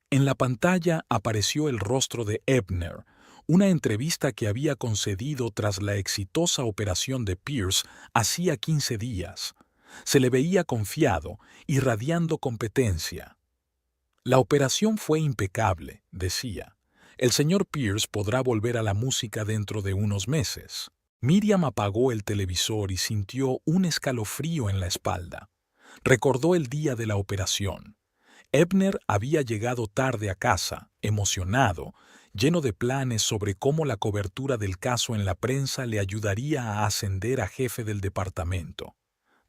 En la pantalla apareció el rostro de Ebner, una entrevista que había concedido tras la exitosa operación de Pierce hacía 15 días. Se le veía confiado, irradiando competencia. La operación fue impecable, decía. El señor Pierce podrá volver a la música dentro de unos meses. Miriam apagó el televisor y sintió un escalofrío en la espalda. Recordó el día de la operación. Ebner había llegado tarde a casa, emocionado, lleno de planes sobre cómo la cobertura del caso en la prensa le ayudaría a ascender a jefe del departamento.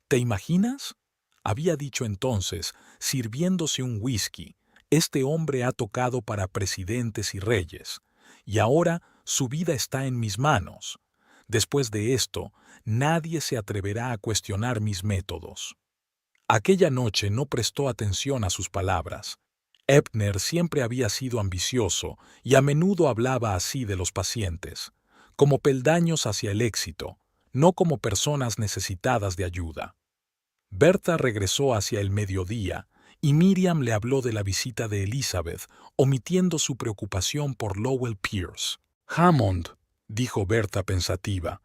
¿Te imaginas? Había dicho entonces, sirviéndose un whisky. Este hombre ha tocado para presidentes y reyes, y ahora su vida está en mis manos. Después de esto, nadie se atreverá a cuestionar mis métodos. Aquella noche no prestó atención a sus palabras. Ebner siempre había sido ambicioso y a menudo hablaba así de los pacientes, como peldaños hacia el éxito, no como personas necesitadas de ayuda. Berta regresó hacia el mediodía y Miriam le habló de la visita de Elizabeth, omitiendo su preocupación por Lowell Pierce. «Hammond», dijo Berta pensativa.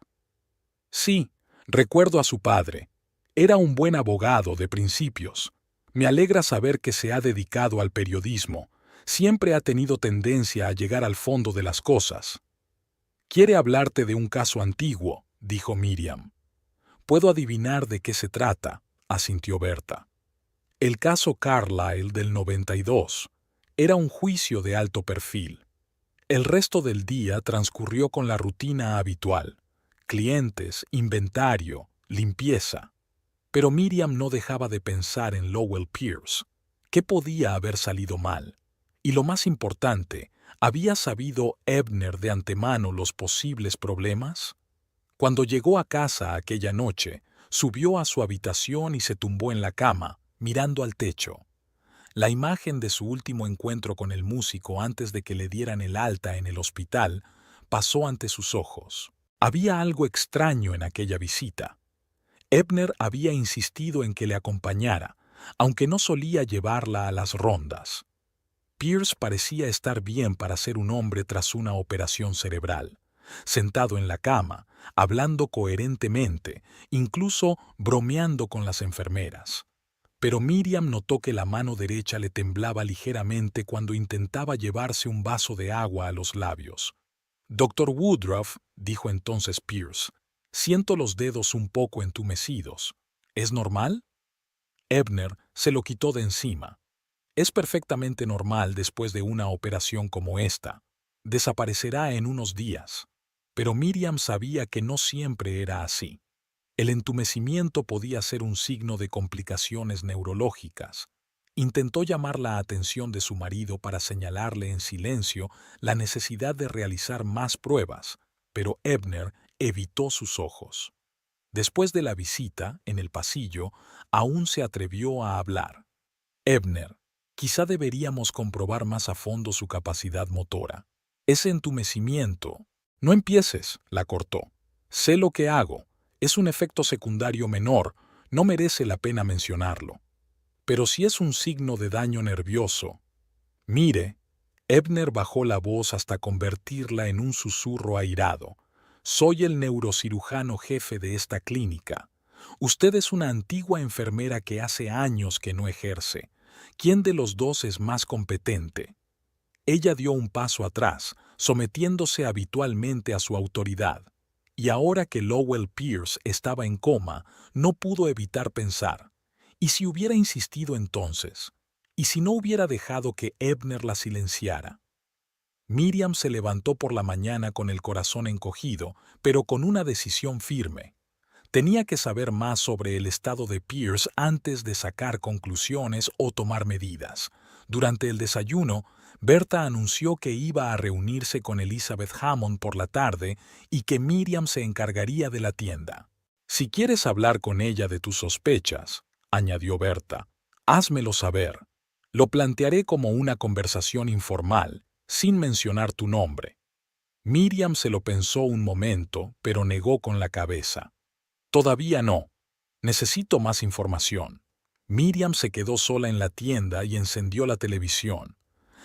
«Sí, recuerdo a su padre. Era un buen abogado de principios. Me alegra saber que se ha dedicado al periodismo. Siempre ha tenido tendencia a llegar al fondo de las cosas». «Quiere hablarte de un caso antiguo», dijo Miriam. «Puedo adivinar de qué se trata», asintió Berta. El caso Carlyle del 92 era un juicio de alto perfil. El resto del día transcurrió con la rutina habitual: clientes, inventario, limpieza. Pero Miriam no dejaba de pensar en Lowell Pierce. ¿Qué podía haber salido mal? Y lo más importante, ¿había sabido Ebner de antemano los posibles problemas? Cuando llegó a casa aquella noche, subió a su habitación y se tumbó en la cama, mirando al techo. La imagen de su último encuentro con el músico antes de que le dieran el alta en el hospital pasó ante sus ojos. Había algo extraño en aquella visita. Ebner había insistido en que le acompañara, aunque no solía llevarla a las rondas. Pierce parecía estar bien para ser un hombre tras una operación cerebral, sentado en la cama, hablando coherentemente, incluso bromeando con las enfermeras. Pero Miriam notó que la mano derecha le temblaba ligeramente cuando intentaba llevarse un vaso de agua a los labios. «Dr. Woodruff», dijo entonces Pierce, «siento los dedos un poco entumecidos. ¿Es normal?» Ebner se lo quitó de encima. «Es perfectamente normal después de una operación como esta. Desaparecerá en unos días». Pero Miriam sabía que no siempre era así. El entumecimiento podía ser un signo de complicaciones neurológicas. Intentó llamar la atención de su marido para señalarle en silencio la necesidad de realizar más pruebas, pero Ebner evitó sus ojos. Después de la visita, en el pasillo, aún se atrevió a hablar. «Ebner, quizá deberíamos comprobar más a fondo su capacidad motora. Ese entumecimiento...» «No empieces», la cortó. «Sé lo que hago. Es un efecto secundario menor, no merece la pena mencionarlo. Pero si es un signo de daño nervioso...» «Mire», Ebner bajó la voz hasta convertirla en un susurro airado. «Soy el neurocirujano jefe de esta clínica. Usted es una antigua enfermera que hace años que no ejerce. ¿Quién de los dos es más competente?» Ella dio un paso atrás, sometiéndose habitualmente a su autoridad. Y ahora que Lowell Pierce estaba en coma, no pudo evitar pensar: ¿y si hubiera insistido entonces? ¿Y si no hubiera dejado que Ebner la silenciara? Miriam se levantó por la mañana con el corazón encogido, pero con una decisión firme. Tenía que saber más sobre el estado de Pierce antes de sacar conclusiones o tomar medidas. Durante el desayuno, Berta anunció que iba a reunirse con Elizabeth Hammond por la tarde y que Miriam se encargaría de la tienda. «Si quieres hablar con ella de tus sospechas», añadió Berta, «házmelo saber. Lo plantearé como una conversación informal, sin mencionar tu nombre». Miriam se lo pensó un momento, pero negó con la cabeza. Todavía no. Necesito más información. Miriam se quedó sola en la tienda y encendió la televisión.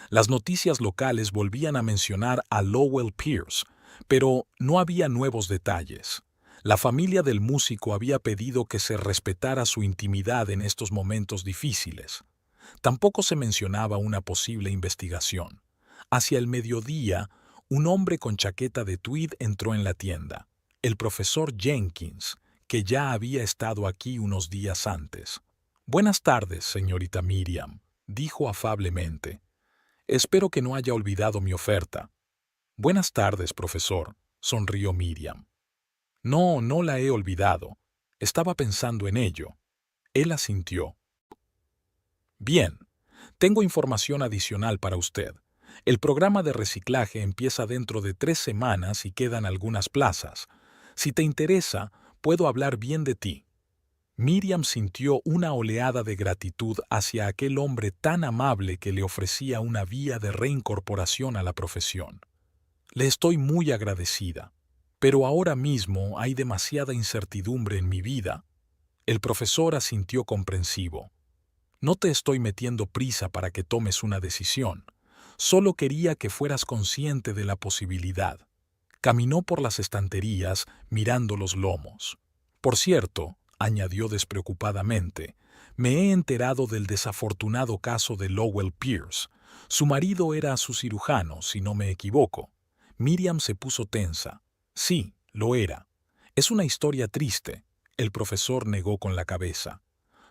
Las noticias locales volvían a mencionar a Lowell Pierce, pero no había nuevos detalles. La familia del músico había pedido que se respetara su intimidad en estos momentos difíciles. Tampoco se mencionaba una posible investigación. Hacia el mediodía, un hombre con chaqueta de tweed entró en la tienda. El profesor Jenkins, que ya había estado aquí unos días antes. «Buenas tardes, señorita Miriam», dijo afablemente. «Espero que no haya olvidado mi oferta». «Buenas tardes, profesor», sonrió Miriam. «No, no la he olvidado. Estaba pensando en ello». Él asintió. «Bien, tengo información adicional para usted. El programa de reciclaje empieza dentro de 3 semanas y quedan algunas plazas. Si te interesa, puedo hablar bien de ti». Miriam sintió una oleada de gratitud hacia aquel hombre tan amable que le ofrecía una vía de reincorporación a la profesión. «Le estoy muy agradecida, pero ahora mismo hay demasiada incertidumbre en mi vida». El profesor asintió comprensivo. «No te estoy metiendo prisa para que tomes una decisión. Solo quería que fueras consciente de la posibilidad». Caminó por las estanterías mirando los lomos. «Por cierto», añadió despreocupadamente, «me he enterado del desafortunado caso de Lowell Pierce. Su marido era su cirujano, si no me equivoco». Miriam se puso tensa. «Sí, lo era. Es una historia triste», el profesor negó con la cabeza.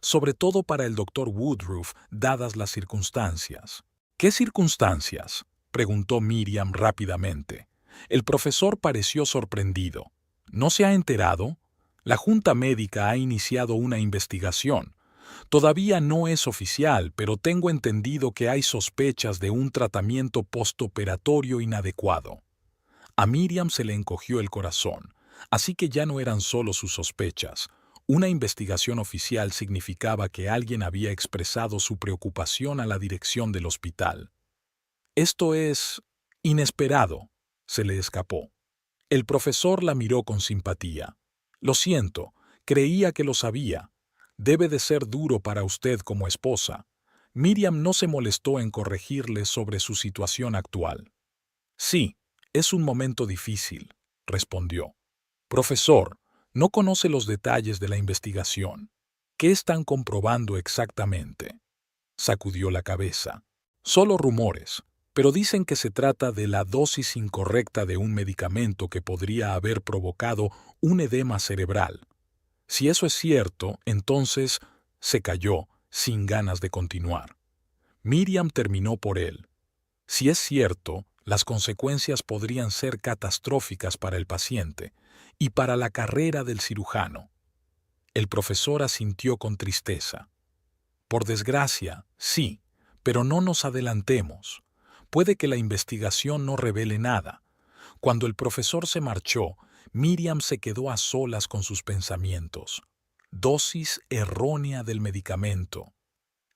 «Sobre todo para el doctor Woodruff, dadas las circunstancias». «¿Qué circunstancias?», preguntó Miriam rápidamente. El profesor pareció sorprendido. «¿No se ha enterado? La Junta Médica ha iniciado una investigación. Todavía no es oficial, pero tengo entendido que hay sospechas de un tratamiento postoperatorio inadecuado». A Miriam se le encogió el corazón, así que ya no eran solo sus sospechas. Una investigación oficial significaba que alguien había expresado su preocupación a la dirección del hospital. «Esto es inesperado», se le escapó. El profesor la miró con simpatía. «Lo siento, creía que lo sabía. Debe de ser duro para usted como esposa». Miriam no se molestó en corregirle sobre su situación actual. «Sí, es un momento difícil», respondió. «Profesor, no conoce los detalles de la investigación. ¿Qué están comprobando exactamente?». Sacudió la cabeza. «Solo rumores, pero dicen que se trata de la dosis incorrecta de un medicamento que podría haber provocado un edema cerebral. Si eso es cierto, entonces…» Se calló, sin ganas de continuar. Miriam terminó por él. «Si es cierto, las consecuencias podrían ser catastróficas para el paciente y para la carrera del cirujano». El profesor asintió con tristeza. «Por desgracia, sí, pero no nos adelantemos. Puede que la investigación no revele nada». Cuando el profesor se marchó, Miriam se quedó a solas con sus pensamientos. Dosis errónea del medicamento.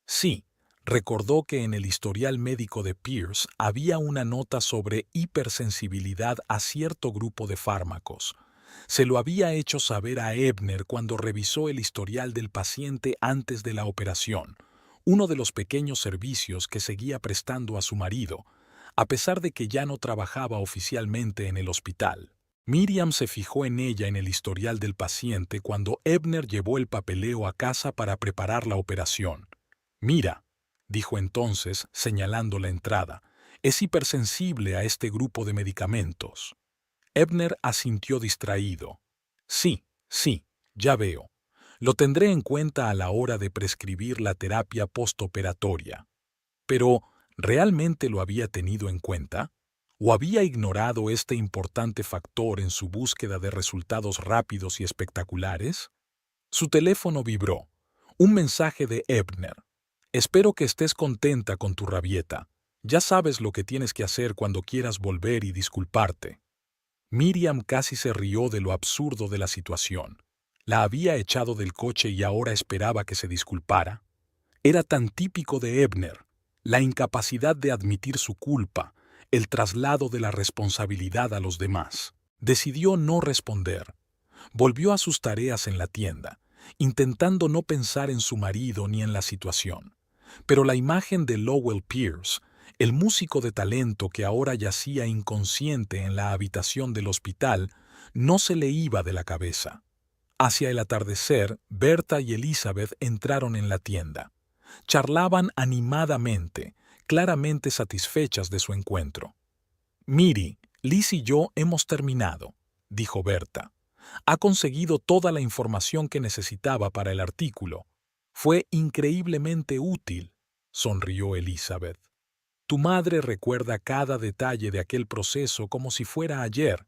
Sí, recordó que en el historial médico de Pierce había una nota sobre hipersensibilidad a cierto grupo de fármacos. Se lo había hecho saber a Ebner cuando revisó el historial del paciente antes de la operación, uno de los pequeños servicios que seguía prestando a su marido, a pesar de que ya no trabajaba oficialmente en el hospital. Miriam se fijó en ella en el historial del paciente cuando Ebner llevó el papeleo a casa para preparar la operación. «Mira», dijo entonces, señalando la entrada, «es hipersensible a este grupo de medicamentos». Ebner asintió distraído. «Sí, sí, ya veo. Lo tendré en cuenta a la hora de prescribir la terapia postoperatoria». Pero, ¿realmente lo había tenido en cuenta? ¿O había ignorado este importante factor en su búsqueda de resultados rápidos y espectaculares? Su teléfono vibró. Un mensaje de Ebner. «Espero que estés contenta con tu rabieta. Ya sabes lo que tienes que hacer cuando quieras volver y disculparte». Miriam casi se rió de lo absurdo de la situación. La había echado del coche y ahora esperaba que se disculpara. Era tan típico de Ebner, la incapacidad de admitir su culpa, el traslado de la responsabilidad a los demás. Decidió no responder. Volvió a sus tareas en la tienda, intentando no pensar en su marido ni en la situación. Pero la imagen de Lowell Pierce, el músico de talento que ahora yacía inconsciente en la habitación del hospital, no se le iba de la cabeza. Hacia el atardecer, Berta y Elizabeth entraron en la tienda. Charlaban animadamente, claramente satisfechas de su encuentro. «Miri, Liz y yo hemos terminado», dijo Berta. «Ha conseguido toda la información que necesitaba para el artículo. Fue increíblemente útil», sonrió Elizabeth. «Tu madre recuerda cada detalle de aquel proceso como si fuera ayer.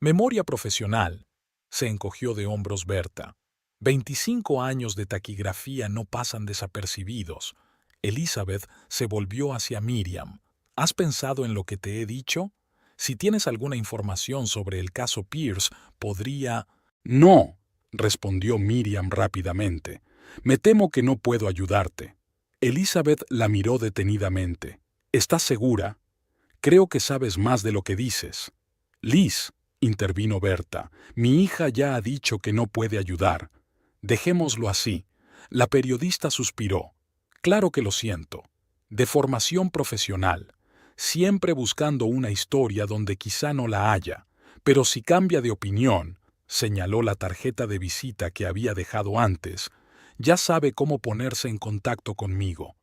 Memoria profesional», se encogió de hombros Berta. 25 años de taquigrafía no pasan desapercibidos. Elizabeth se volvió hacia Miriam. «¿Has pensado en lo que te he dicho? Si tienes alguna información sobre el caso Pierce, podría...» «No», respondió Miriam rápidamente. «Me temo que no puedo ayudarte». Elizabeth la miró detenidamente. «¿Estás segura? Creo que sabes más de lo que dices». «Liz», intervino Berta, «mi hija ya ha dicho que no puede ayudar. Dejémoslo así». La periodista suspiró. «Claro que lo siento. De formación profesional. Siempre buscando una historia donde quizá no la haya. Pero si cambia de opinión», señaló la tarjeta de visita que había dejado antes, «ya sabe cómo ponerse en contacto conmigo».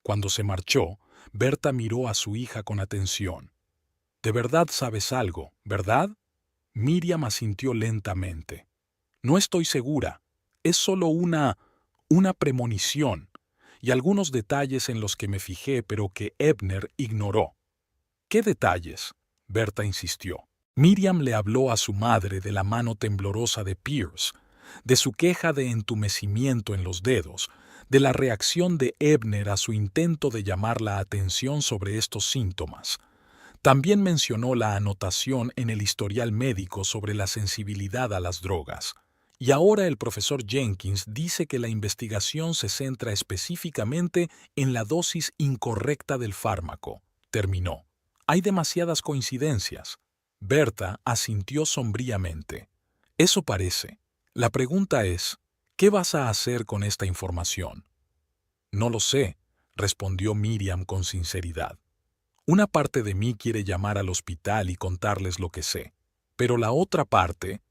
Cuando se marchó, Berta miró a su hija con atención. «De verdad sabes algo, ¿verdad?» Miriam asintió lentamente. «No estoy segura. Es solo una premonición y algunos detalles en los que me fijé pero que Ebner ignoró». «¿Qué detalles?», Berta insistió. Miriam le habló a su madre de la mano temblorosa de Pierce, de su queja de entumecimiento en los dedos, de la reacción de Ebner a su intento de llamar la atención sobre estos síntomas. También mencionó la anotación en el historial médico sobre la sensibilidad a las drogas. Y ahora el profesor Jenkins dice que la investigación se centra específicamente en la dosis incorrecta del fármaco. Terminó. «Hay demasiadas coincidencias». Berta asintió sombríamente. «Eso parece. La pregunta es, ¿qué vas a hacer con esta información?» «No lo sé», respondió Miriam con sinceridad. «Una parte de mí quiere llamar al hospital y contarles lo que sé, pero la otra parte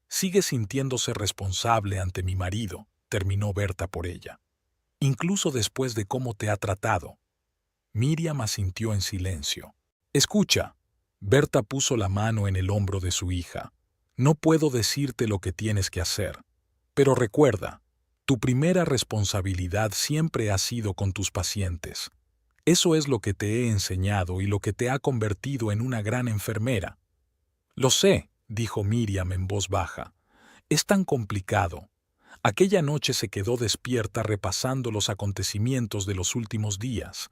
sigue sintiéndose responsable ante mi marido», terminó Berta por ella. «Incluso después de cómo te ha tratado». Miriam asintió en silencio. «Escucha», Berta puso la mano en el hombro de su hija. «No puedo decirte lo que tienes que hacer, pero recuerda, tu primera responsabilidad siempre ha sido con tus pacientes. Eso es lo que te he enseñado y lo que te ha convertido en una gran enfermera». «Lo sé», dijo Miriam en voz baja. «Es tan complicado». Aquella noche se quedó despierta repasando los acontecimientos de los últimos días.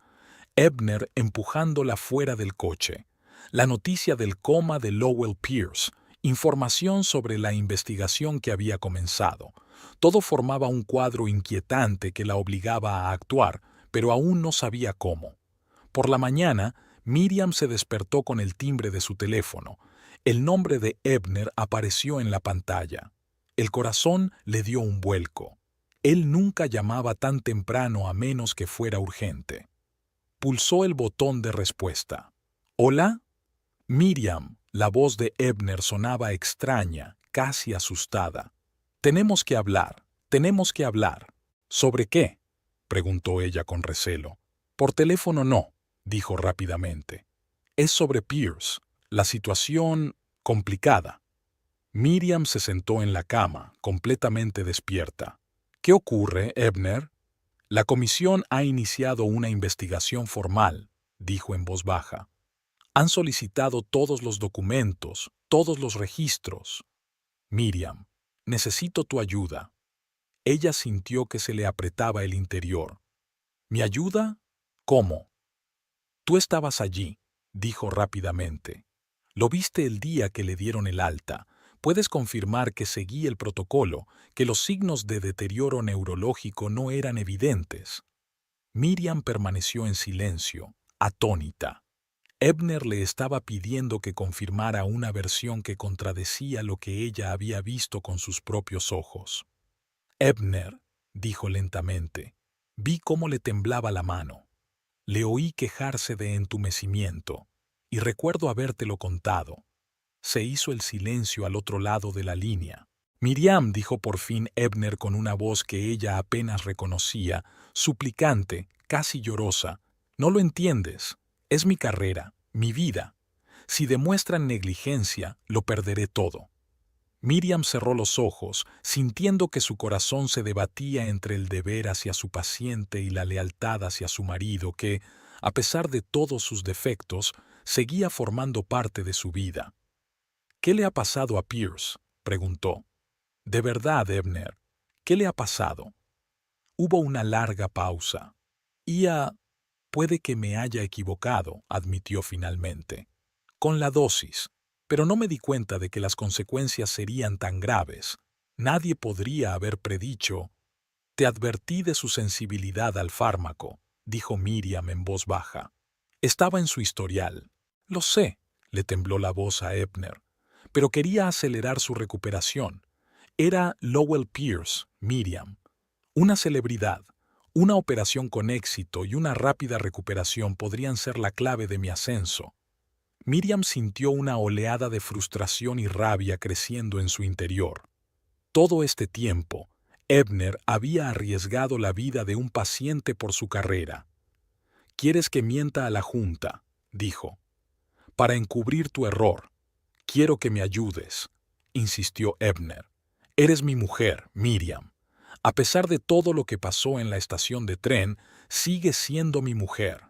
Ebner empujándola fuera del coche, la noticia del coma de Lowell Pierce, información sobre la investigación que había comenzado. Todo formaba un cuadro inquietante que la obligaba a actuar, pero aún no sabía cómo. Por la mañana, Miriam se despertó con el timbre de su teléfono. El nombre de Ebner apareció en la pantalla. El corazón le dio un vuelco. Él nunca llamaba tan temprano a menos que fuera urgente. Pulsó el botón de respuesta. «¿Hola?» «Miriam», la voz de Ebner sonaba extraña, casi asustada. «Tenemos que hablar, tenemos que hablar». «¿Sobre qué?», preguntó ella con recelo. «Por teléfono no», dijo rápidamente. «Es sobre Pierce, la situación complicada». Miriam se sentó en la cama, completamente despierta. «¿Qué ocurre, Ebner?» «La comisión ha iniciado una investigación formal», dijo en voz baja. «Han solicitado todos los documentos, todos los registros». «Miriam, necesito tu ayuda». Ella sintió que se le apretaba el interior. «¿Mi ayuda? ¿Cómo?» «Tú estabas allí», dijo rápidamente. «Lo viste el día que le dieron el alta. Puedes confirmar que seguí el protocolo, que los signos de deterioro neurológico no eran evidentes». Miriam permaneció en silencio, atónita. Ebner le estaba pidiendo que confirmara una versión que contradecía lo que ella había visto con sus propios ojos. Ebner, dijo lentamente, vi cómo le temblaba la mano. Le oí quejarse de entumecimiento, y recuerdo habértelo contado. Se hizo el silencio al otro lado de la línea. Miriam, dijo por fin Ebner con una voz que ella apenas reconocía, suplicante, casi llorosa. No lo entiendes. Es mi carrera, mi vida. Si demuestran negligencia, lo perderé todo. Miriam cerró los ojos, sintiendo que su corazón se debatía entre el deber hacia su paciente y la lealtad hacia su marido que, a pesar de todos sus defectos, seguía formando parte de su vida. ¿Qué le ha pasado a Pierce?, preguntó. De verdad, Ebner, ¿qué le ha pasado? Hubo una larga pausa. Puede que me haya equivocado, admitió finalmente. Con la dosis. Pero no me di cuenta de que las consecuencias serían tan graves. Nadie podría haber predicho. Te advertí de su sensibilidad al fármaco, dijo Miriam en voz baja. Estaba en su historial. Lo sé, le tembló la voz a Ebner, pero quería acelerar su recuperación. Era Lowell Pierce, Miriam. Una celebridad, una operación con éxito y una rápida recuperación podrían ser la clave de mi ascenso. Miriam sintió una oleada de frustración y rabia creciendo en su interior. Todo este tiempo, Ebner había arriesgado la vida de un paciente por su carrera. «¿Quieres que mienta a la Junta?», dijo. «Para encubrir tu error. Quiero que me ayudes», insistió Ebner. «Eres mi mujer, Miriam. A pesar de todo lo que pasó en la estación de tren, sigues siendo mi mujer».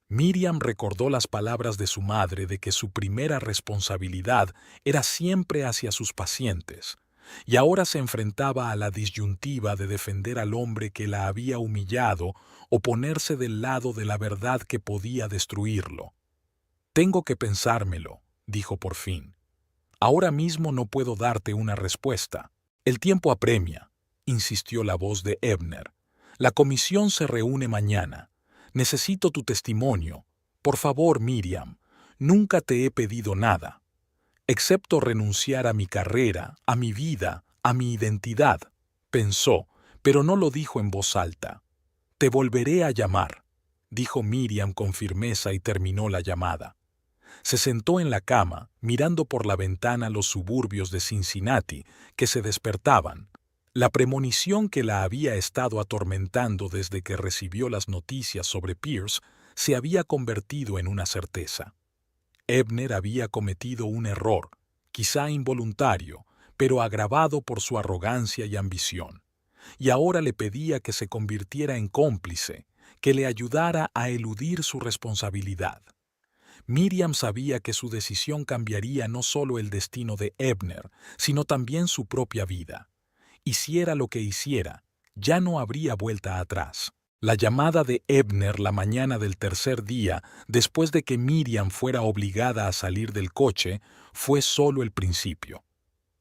Miriam recordó las palabras de su madre de que su primera responsabilidad era siempre hacia sus pacientes, y ahora se enfrentaba a la disyuntiva de defender al hombre que la había humillado o ponerse del lado de la verdad que podía destruirlo. «Tengo que pensármelo», dijo por fin. «Ahora mismo no puedo darte una respuesta. El tiempo apremia», insistió la voz de Ebner. «La comisión se reúne mañana. Necesito tu testimonio. Por favor, Miriam, nunca te he pedido nada, excepto renunciar a mi carrera, a mi vida, a mi identidad», pensó, pero no lo dijo en voz alta. «Te volveré a llamar», dijo Miriam con firmeza y terminó la llamada. Se sentó en la cama, mirando por la ventana los suburbios de Cincinnati, que se despertaban. La premonición que la había estado atormentando desde que recibió las noticias sobre Pierce se había convertido en una certeza. Ebner había cometido un error, quizá involuntario, pero agravado por su arrogancia y ambición. Y ahora le pedía que se convirtiera en cómplice, que le ayudara a eludir su responsabilidad. Miriam sabía que su decisión cambiaría no solo el destino de Ebner, sino también su propia vida. Hiciera lo que hiciera, ya no habría vuelta atrás. La llamada de Ebner la mañana del tercer día, después de que Miriam fuera obligada a salir del coche, fue solo el principio.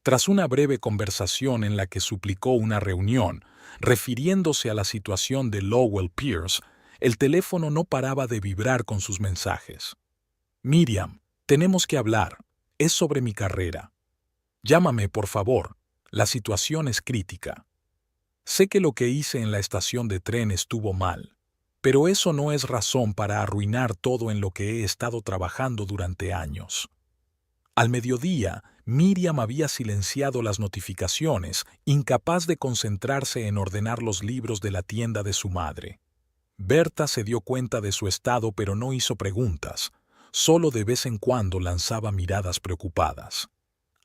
Tras una breve conversación en la que suplicó una reunión, refiriéndose a la situación de Lowell Pierce, el teléfono no paraba de vibrar con sus mensajes. «Miriam, tenemos que hablar. Es sobre mi carrera. Llámame, por favor. La situación es crítica. Sé que lo que hice en la estación de tren estuvo mal, pero eso no es razón para arruinar todo en lo que he estado trabajando durante años». Al mediodía, Miriam había silenciado las notificaciones, incapaz de concentrarse en ordenar los libros de la tienda de su madre. Berta se dio cuenta de su estado, pero no hizo preguntas. Solo de vez en cuando lanzaba miradas preocupadas.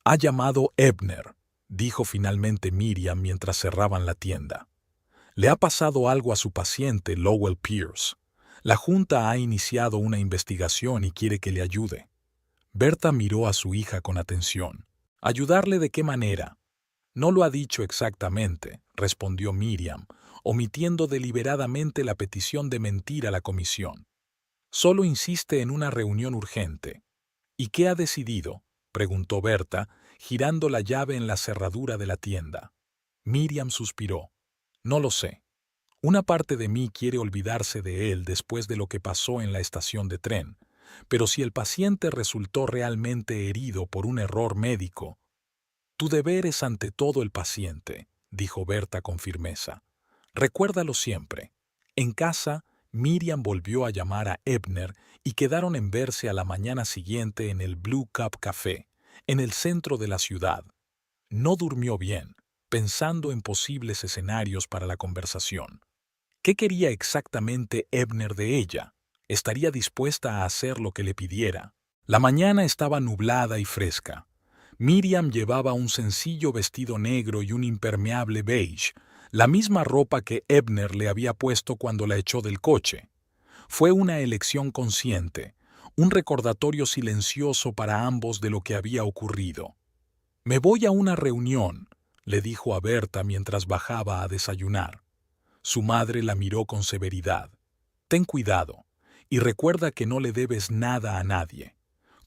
«Ha llamado Ebner», dijo finalmente Miriam mientras cerraban la tienda. «Le ha pasado algo a su paciente, Lowell Pierce. La Junta ha iniciado una investigación y quiere que le ayude». Berta miró a su hija con atención. «¿Ayudarle de qué manera?» «No lo ha dicho exactamente», respondió Miriam, omitiendo deliberadamente la petición de mentir a la comisión. «Solo insiste en una reunión urgente». «¿Y qué ha decidido?», preguntó Berta, girando la llave en la cerradura de la tienda. Miriam suspiró. «No lo sé. Una parte de mí quiere olvidarse de él después de lo que pasó en la estación de tren, pero si el paciente resultó realmente herido por un error médico, tu deber es ante todo el paciente, dijo Berta con firmeza. Recuérdalo siempre. En casa, Miriam volvió a llamar a Ebner y quedaron en verse a la mañana siguiente en el Blue Cup Café, en el centro de la ciudad. No durmió bien, pensando en posibles escenarios para la conversación. ¿Qué quería exactamente Ebner de ella? ¿Estaría dispuesta a hacer lo que le pidiera? La mañana estaba nublada y fresca. Miriam llevaba un sencillo vestido negro y un impermeable beige, la misma ropa que Ebner le había puesto cuando la echó del coche. Fue una elección consciente, un recordatorio silencioso para ambos de lo que había ocurrido. «Me voy a una reunión», le dijo a Berta mientras bajaba a desayunar. Su madre la miró con severidad. «Ten cuidado, y recuerda que no le debes nada a nadie».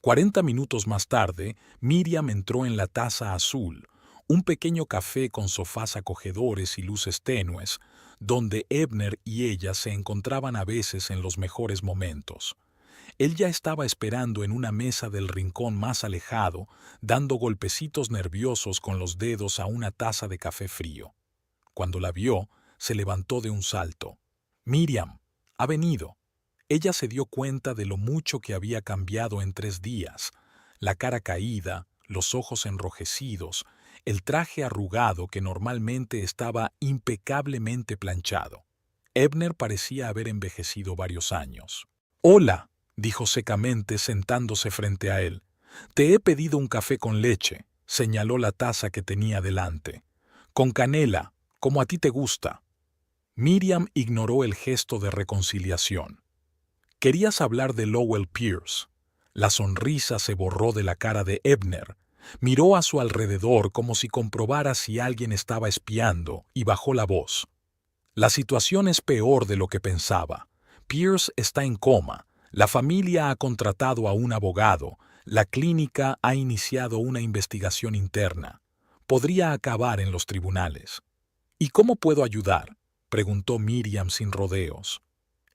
40 minutos más tarde, Miriam entró en la Taza Azul, un pequeño café con sofás acogedores y luces tenues, donde Ebner y ella se encontraban a veces en los mejores momentos. Él ya estaba esperando en una mesa del rincón más alejado, dando golpecitos nerviosos con los dedos a una taza de café frío. Cuando la vio, se levantó de un salto. «Miriam, ha venido». Ella se dio cuenta de lo mucho que había cambiado en 3 días. La cara caída, los ojos enrojecidos, el traje arrugado que normalmente estaba impecablemente planchado. Ebner parecía haber envejecido varios años. «Hola», dijo secamente sentándose frente a él. «Te he pedido un café con leche», señaló la taza que tenía delante. «Con canela, como a ti te gusta». Miriam ignoró el gesto de reconciliación. «Querías hablar de Lowell Pierce». La sonrisa se borró de la cara de Ebner. Miró a su alrededor como si comprobara si alguien estaba espiando y bajó la voz. «La situación es peor de lo que pensaba. Pierce está en coma. La familia ha contratado a un abogado. La clínica ha iniciado una investigación interna. Podría acabar en los tribunales». «¿Y cómo puedo ayudar?», preguntó Miriam sin rodeos.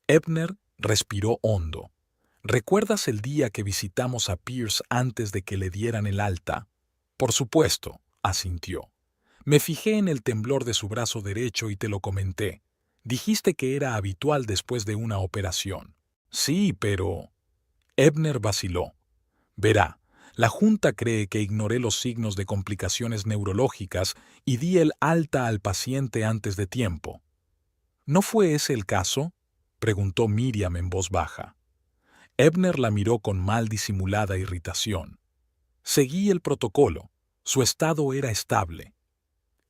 Ebner respiró hondo. «¿Recuerdas el día que visitamos a Pierce antes de que le dieran el alta?» «Por supuesto», asintió. «Me fijé en el temblor de su brazo derecho y te lo comenté. Dijiste que era habitual después de una operación». «Sí, pero...». Ebner vaciló. «Verá, la Junta cree que ignoré los signos de complicaciones neurológicas y di el alta al paciente antes de tiempo». «¿No fue ese el caso?», preguntó Miriam en voz baja. Ebner la miró con mal disimulada irritación. «Seguí el protocolo. Su estado era estable.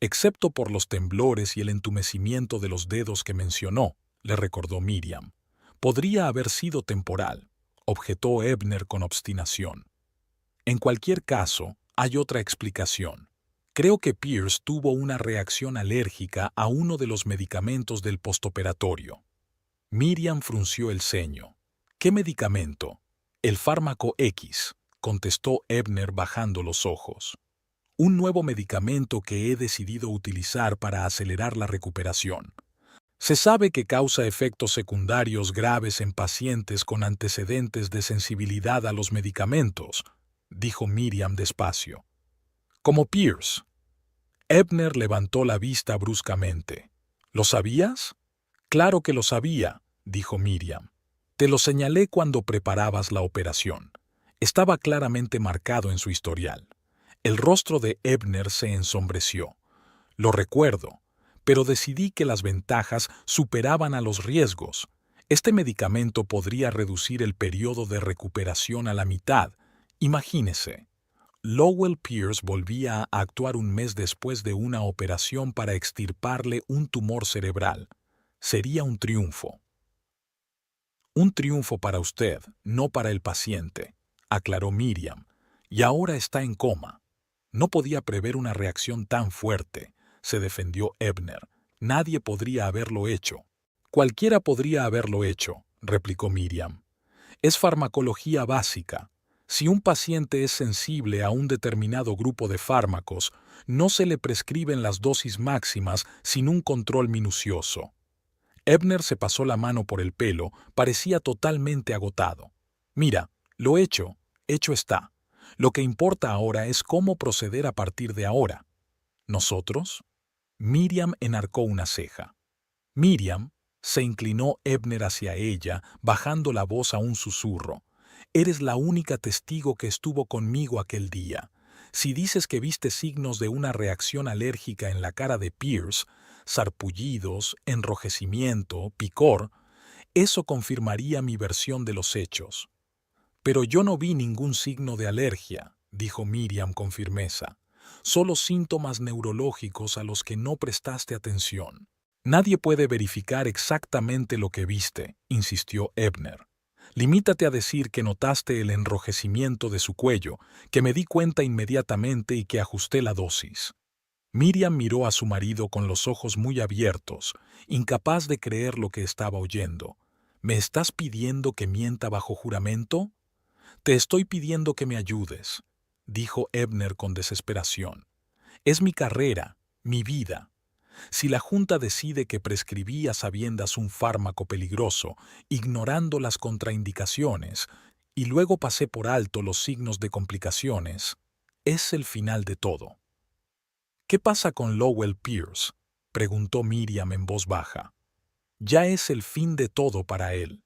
Excepto por los temblores y el entumecimiento de los dedos que mencionó», le recordó Miriam. «Podría haber sido temporal», objetó Ebner con obstinación. «En cualquier caso, hay otra explicación. Creo que Pierce tuvo una reacción alérgica a uno de los medicamentos del postoperatorio». Miriam frunció el ceño. «¿Qué medicamento?». «El fármaco X», contestó Ebner bajando los ojos. «Un nuevo medicamento que he decidido utilizar para acelerar la recuperación. Se sabe que causa efectos secundarios graves en pacientes con antecedentes de sensibilidad a los medicamentos», dijo Miriam despacio. «Como Pierce». Ebner levantó la vista bruscamente. «¿Lo sabías?». «Claro que lo sabía», dijo Miriam. «Te lo señalé cuando preparabas la operación. Estaba claramente marcado en su historial». El rostro de Ebner se ensombreció. «Lo recuerdo, pero decidí que las ventajas superaban a los riesgos. Este medicamento podría reducir el periodo de recuperación a la mitad. Imagínese». Lowell Pierce volvía a actuar un mes después de una operación para extirparle un tumor cerebral. Sería un triunfo. «Un triunfo para usted, no para el paciente», aclaró Miriam. «Y ahora está en coma». «No podía prever una reacción tan fuerte», se defendió Ebner. «Nadie podría haberlo hecho». «Cualquiera podría haberlo hecho», replicó Miriam. «Es farmacología básica. Si un paciente es sensible a un determinado grupo de fármacos, no se le prescriben las dosis máximas sin un control minucioso». Ebner se pasó la mano por el pelo, parecía totalmente agotado. Mira, lo hecho está. Lo que importa ahora es cómo proceder a partir de ahora. ¿Nosotros? Miriam enarcó una ceja. Miriam, se inclinó Ebner hacia ella, bajando la voz a un susurro. Eres la única testigo que estuvo conmigo aquel día. Si dices que viste signos de una reacción alérgica en la cara de Pierce, sarpullidos, enrojecimiento, picor, eso confirmaría mi versión de los hechos. Pero yo no vi ningún signo de alergia, dijo Miriam con firmeza. Solo síntomas neurológicos a los que no prestaste atención. Nadie puede verificar exactamente lo que viste, insistió Ebner. Limítate a decir que notaste el enrojecimiento de su cuello, que me di cuenta inmediatamente y que ajusté la dosis. Miriam miró a su marido con los ojos muy abiertos, incapaz de creer lo que estaba oyendo. ¿Me estás pidiendo que mienta bajo juramento? Te estoy pidiendo que me ayudes, dijo Ebner con desesperación. Es mi carrera, mi vida. Si la Junta decide que prescribí a sabiendas un fármaco peligroso, ignorando las contraindicaciones, y luego pasé por alto los signos de complicaciones, es el final de todo. ¿Qué pasa con Lowell Pierce?, preguntó Miriam en voz baja. Ya es el fin de todo para él.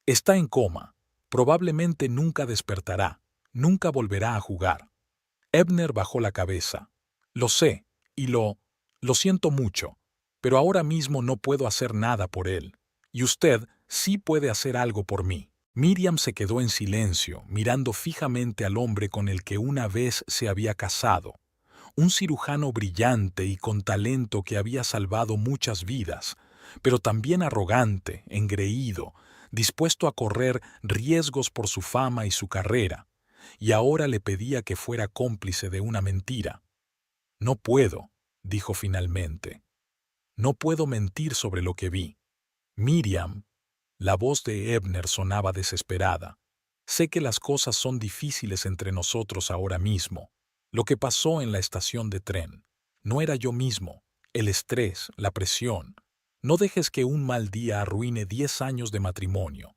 Está en coma. Probablemente nunca despertará, nunca volverá a jugar. Ebner bajó la cabeza. Lo sé, y lo siento mucho, pero ahora mismo no puedo hacer nada por él. Y usted sí puede hacer algo por mí. Miriam se quedó en silencio, mirando fijamente al hombre con el que una vez se había casado. Un cirujano brillante y con talento que había salvado muchas vidas, pero también arrogante, engreído, dispuesto a correr riesgos por su fama y su carrera, y ahora le pedía que fuera cómplice de una mentira. No puedo, dijo finalmente. No puedo mentir sobre lo que vi. Miriam, la voz de Ebner sonaba desesperada. Sé que las cosas son difíciles entre nosotros ahora mismo. Lo que pasó en la estación de tren. No era yo mismo. El estrés, la presión. No dejes que un mal día arruine 10 años de matrimonio.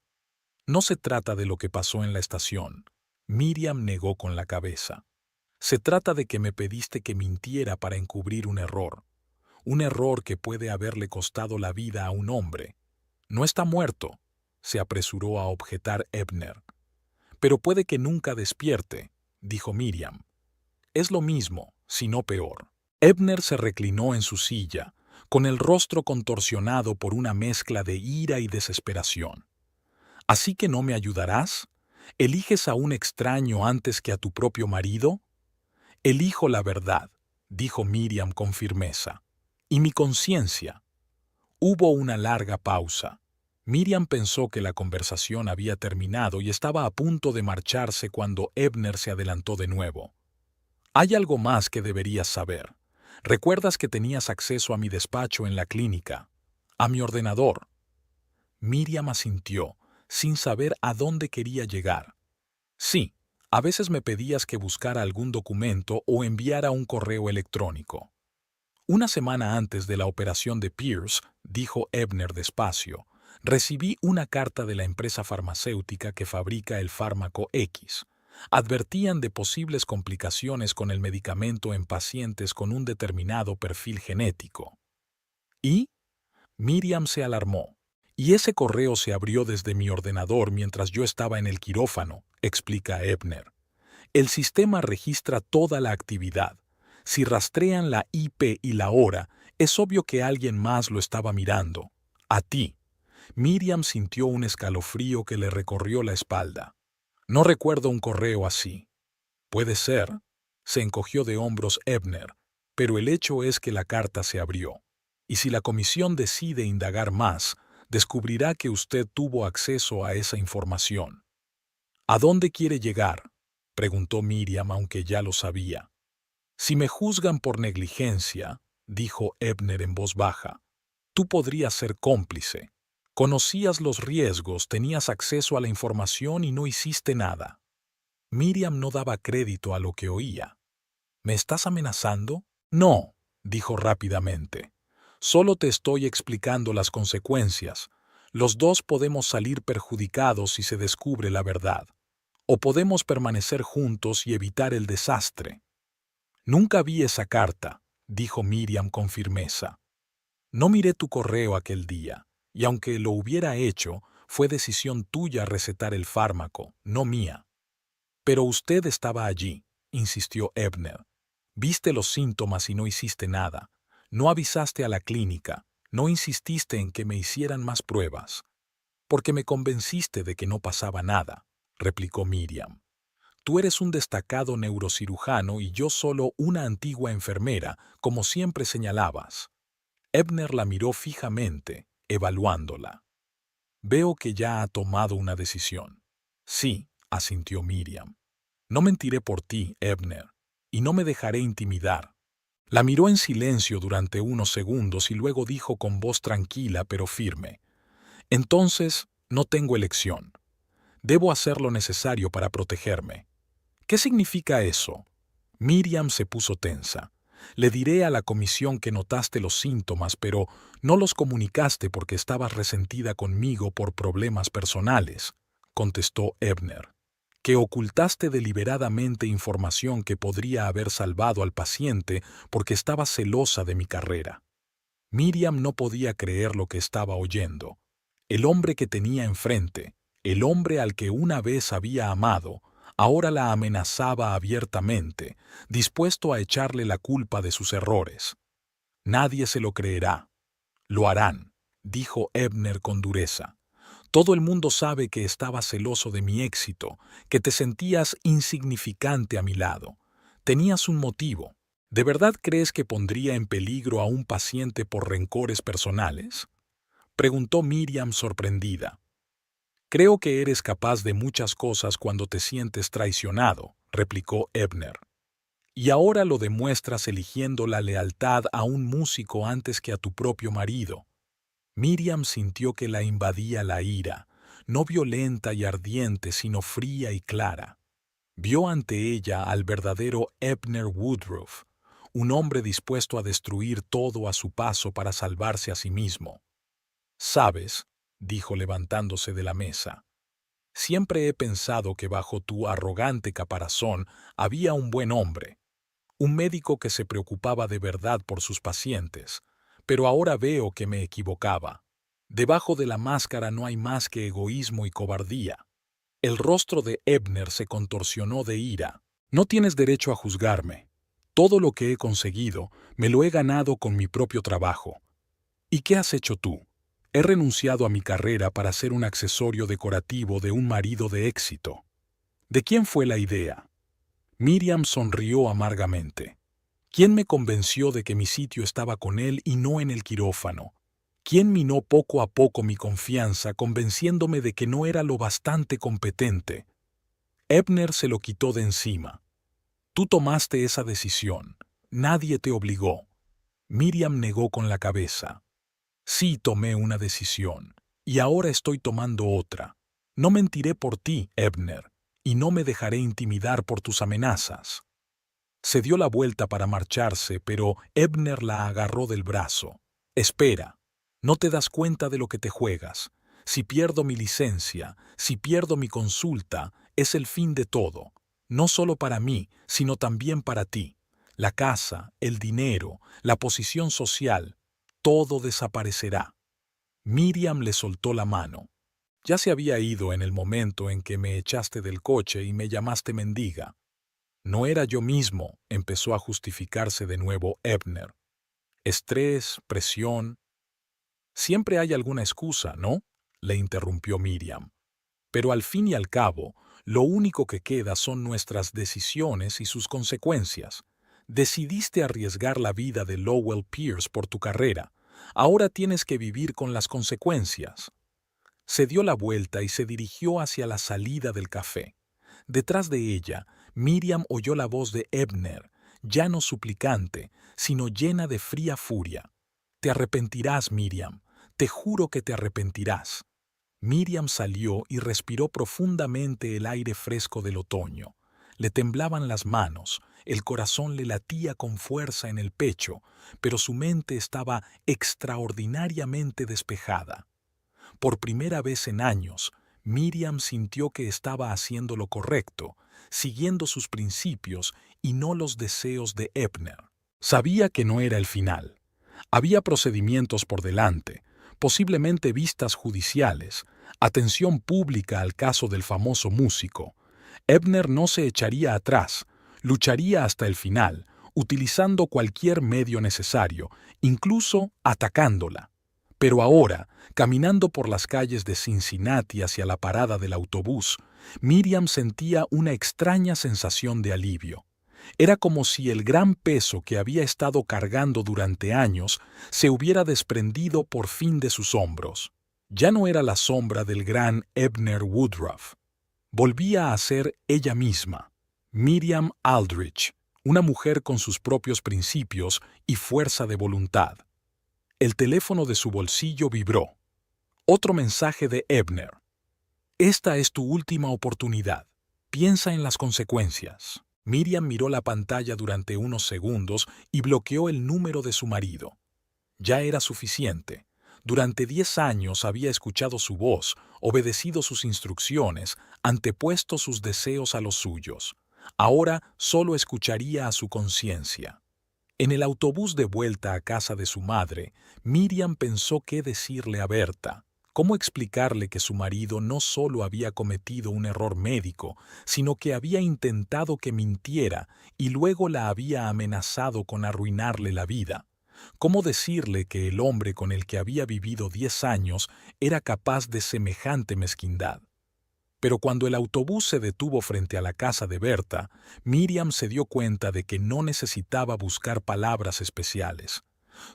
No se trata de lo que pasó en la estación. Miriam negó con la cabeza. Se trata de que me pediste que mintiera para encubrir un error que puede haberle costado la vida a un hombre. No está muerto, se apresuró a objetar Ebner. Pero puede que nunca despierte, dijo Miriam. Es lo mismo, si no peor. Ebner se reclinó en su silla, con el rostro contorsionado por una mezcla de ira y desesperación. ¿Así que no me ayudarás? ¿Eliges a un extraño antes que a tu propio marido? Elijo la verdad, dijo Miriam con firmeza. ¿Y mi conciencia? Hubo una larga pausa. Miriam pensó que la conversación había terminado y estaba a punto de marcharse cuando Ebner se adelantó de nuevo. Hay algo más que deberías saber. ¿Recuerdas que tenías acceso a mi despacho en la clínica? A mi ordenador. Miriam asintió, sin saber a dónde quería llegar. Sí, a veces me pedías que buscara algún documento o enviara un correo electrónico. Una semana antes de la operación de Pierce, dijo Ebner despacio, recibí una carta de la empresa farmacéutica que fabrica el fármaco X. Advertían de posibles complicaciones con el medicamento en pacientes con un determinado perfil genético. ¿Y? Miriam se alarmó. Y ese correo se abrió desde mi ordenador mientras yo estaba en el quirófano, explica Ebner. El sistema registra toda la actividad. Si rastrean la IP y la hora, es obvio que alguien más lo estaba mirando. A ti. Miriam sintió un escalofrío que le recorrió la espalda. No recuerdo un correo así. Puede ser. Se encogió de hombros Ebner, pero el hecho es que la carta se abrió. Y si la comisión decide indagar más, descubrirá que usted tuvo acceso a esa información. ¿A dónde quiere llegar?, preguntó Miriam, aunque ya lo sabía. Si me juzgan por negligencia, dijo Ebner en voz baja, tú podrías ser cómplice. Conocías los riesgos, tenías acceso a la información y no hiciste nada. Miriam no daba crédito a lo que oía. ¿Me estás amenazando? No, dijo rápidamente. Solo te estoy explicando las consecuencias. Los dos podemos salir perjudicados si se descubre la verdad. o podemos permanecer juntos y evitar el desastre. Nunca vi esa carta, dijo Miriam con firmeza. No miré tu correo aquel día, y aunque lo hubiera hecho, fue decisión tuya recetar el fármaco, no mía. Pero usted estaba allí, insistió Ebner. Viste los síntomas y no hiciste nada. No avisaste a la clínica, no insististe en que me hicieran más pruebas. Porque me convenciste de que no pasaba nada, replicó Miriam. Tú eres un destacado neurocirujano y yo solo una antigua enfermera, como siempre señalabas. Ebner la miró fijamente, evaluándola. Veo que ya ha tomado una decisión. Sí, asintió Miriam. No mentiré por ti, Ebner, y no me dejaré intimidar. La miró en silencio durante unos segundos y luego dijo con voz tranquila pero firme. Entonces, no tengo elección. Debo hacer lo necesario para protegerme. ¿Qué significa eso? Miriam se puso tensa. Le diré a la comisión que notaste los síntomas, pero no los comunicaste porque estabas resentida conmigo por problemas personales, contestó Ebner. Que ocultaste deliberadamente información que podría haber salvado al paciente porque estaba celosa de mi carrera. Miriam no podía creer lo que estaba oyendo. El hombre que tenía enfrente, el hombre al que una vez había amado, ahora la amenazaba abiertamente, dispuesto a echarle la culpa de sus errores. Nadie se lo creerá. Lo harán, dijo Ebner con dureza. Todo el mundo sabe que estabas celoso de mi éxito, que te sentías insignificante a mi lado. Tenías un motivo. ¿De verdad crees que pondría en peligro a un paciente por rencores personales? Preguntó Miriam sorprendida. Creo que eres capaz de muchas cosas cuando te sientes traicionado, replicó Ebner. Y ahora lo demuestras eligiendo la lealtad a un músico antes que a tu propio marido. Miriam sintió que la invadía la ira, no violenta y ardiente, sino fría y clara. Vio ante ella al verdadero Ebner Woodruff, un hombre dispuesto a destruir todo a su paso para salvarse a sí mismo. «Sabes», dijo levantándose de la mesa, «siempre he pensado que bajo tu arrogante caparazón había un buen hombre, un médico que se preocupaba de verdad por sus pacientes, pero ahora veo que me equivocaba. Debajo de la máscara no hay más que egoísmo y cobardía». El rostro de Ebner se contorsionó de ira. «No tienes derecho a juzgarme. Todo lo que he conseguido me lo he ganado con mi propio trabajo. ¿Y qué has hecho tú? He renunciado a mi carrera para ser un accesorio decorativo de un marido de éxito. ¿De quién fue la idea?» Miriam sonrió amargamente. ¿Quién me convenció de que mi sitio estaba con él y no en el quirófano? ¿Quién minó poco a poco mi confianza convenciéndome de que no era lo bastante competente? Ebner se lo quitó de encima. Tú tomaste esa decisión. Nadie te obligó. Miriam negó con la cabeza. Sí tomé una decisión, y ahora estoy tomando otra. No mentiré por ti, Ebner, y no me dejaré intimidar por tus amenazas. Se dio la vuelta para marcharse, pero Ebner la agarró del brazo. Espera. No te das cuenta de lo que te juegas. Si pierdo mi licencia, si pierdo mi consulta, es el fin de todo. No solo para mí, sino también para ti. La casa, el dinero, la posición social, todo desaparecerá. Miriam le soltó la mano. Ya se había ido en el momento en que me echaste del coche y me llamaste mendiga. No era yo mismo, empezó a justificarse de nuevo Ebner. Estrés, presión. Siempre hay alguna excusa, ¿no? Le interrumpió Miriam. Pero al fin y al cabo, lo único que queda son nuestras decisiones y sus consecuencias. Decidiste arriesgar la vida de Lowell Pierce por tu carrera. Ahora tienes que vivir con las consecuencias. Se dio la vuelta y se dirigió hacia la salida del café. Detrás de ella, Miriam oyó la voz de Ebner, ya no suplicante, sino llena de fría furia. Te arrepentirás, Miriam. Te juro que te arrepentirás. Miriam salió y respiró profundamente el aire fresco del otoño. Le temblaban las manos, el corazón le latía con fuerza en el pecho, pero su mente estaba extraordinariamente despejada. Por primera vez en años, Miriam sintió que estaba haciendo lo correcto, siguiendo sus principios y no los deseos de Ebner. Sabía que no era el final. Había procedimientos por delante, posiblemente vistas judiciales, atención pública al caso del famoso músico. Ebner no se echaría atrás, lucharía hasta el final, utilizando cualquier medio necesario, incluso atacándola. Pero ahora, caminando por las calles de Cincinnati hacia la parada del autobús, Miriam sentía una extraña sensación de alivio. Era como si el gran peso que había estado cargando durante años se hubiera desprendido por fin de sus hombros. Ya no era la sombra del gran Ebner Woodruff. Volvía a ser ella misma, Miriam Aldrich, una mujer con sus propios principios y fuerza de voluntad. El teléfono de su bolsillo vibró. Otro mensaje de Ebner. Esta es tu última oportunidad. Piensa en las consecuencias. Miriam miró la pantalla durante unos segundos y bloqueó el número de su marido. Ya era suficiente. Durante 10 años había escuchado su voz, obedecido sus instrucciones, antepuesto sus deseos a los suyos. Ahora solo escucharía a su conciencia. En el autobús de vuelta a casa de su madre, Miriam pensó qué decirle a Berta. ¿Cómo explicarle que su marido no solo había cometido un error médico, sino que había intentado que mintiera y luego la había amenazado con arruinarle la vida? ¿Cómo decirle que el hombre con el que había vivido 10 años era capaz de semejante mezquindad? Pero cuando el autobús se detuvo frente a la casa de Berta, Miriam se dio cuenta de que no necesitaba buscar palabras especiales.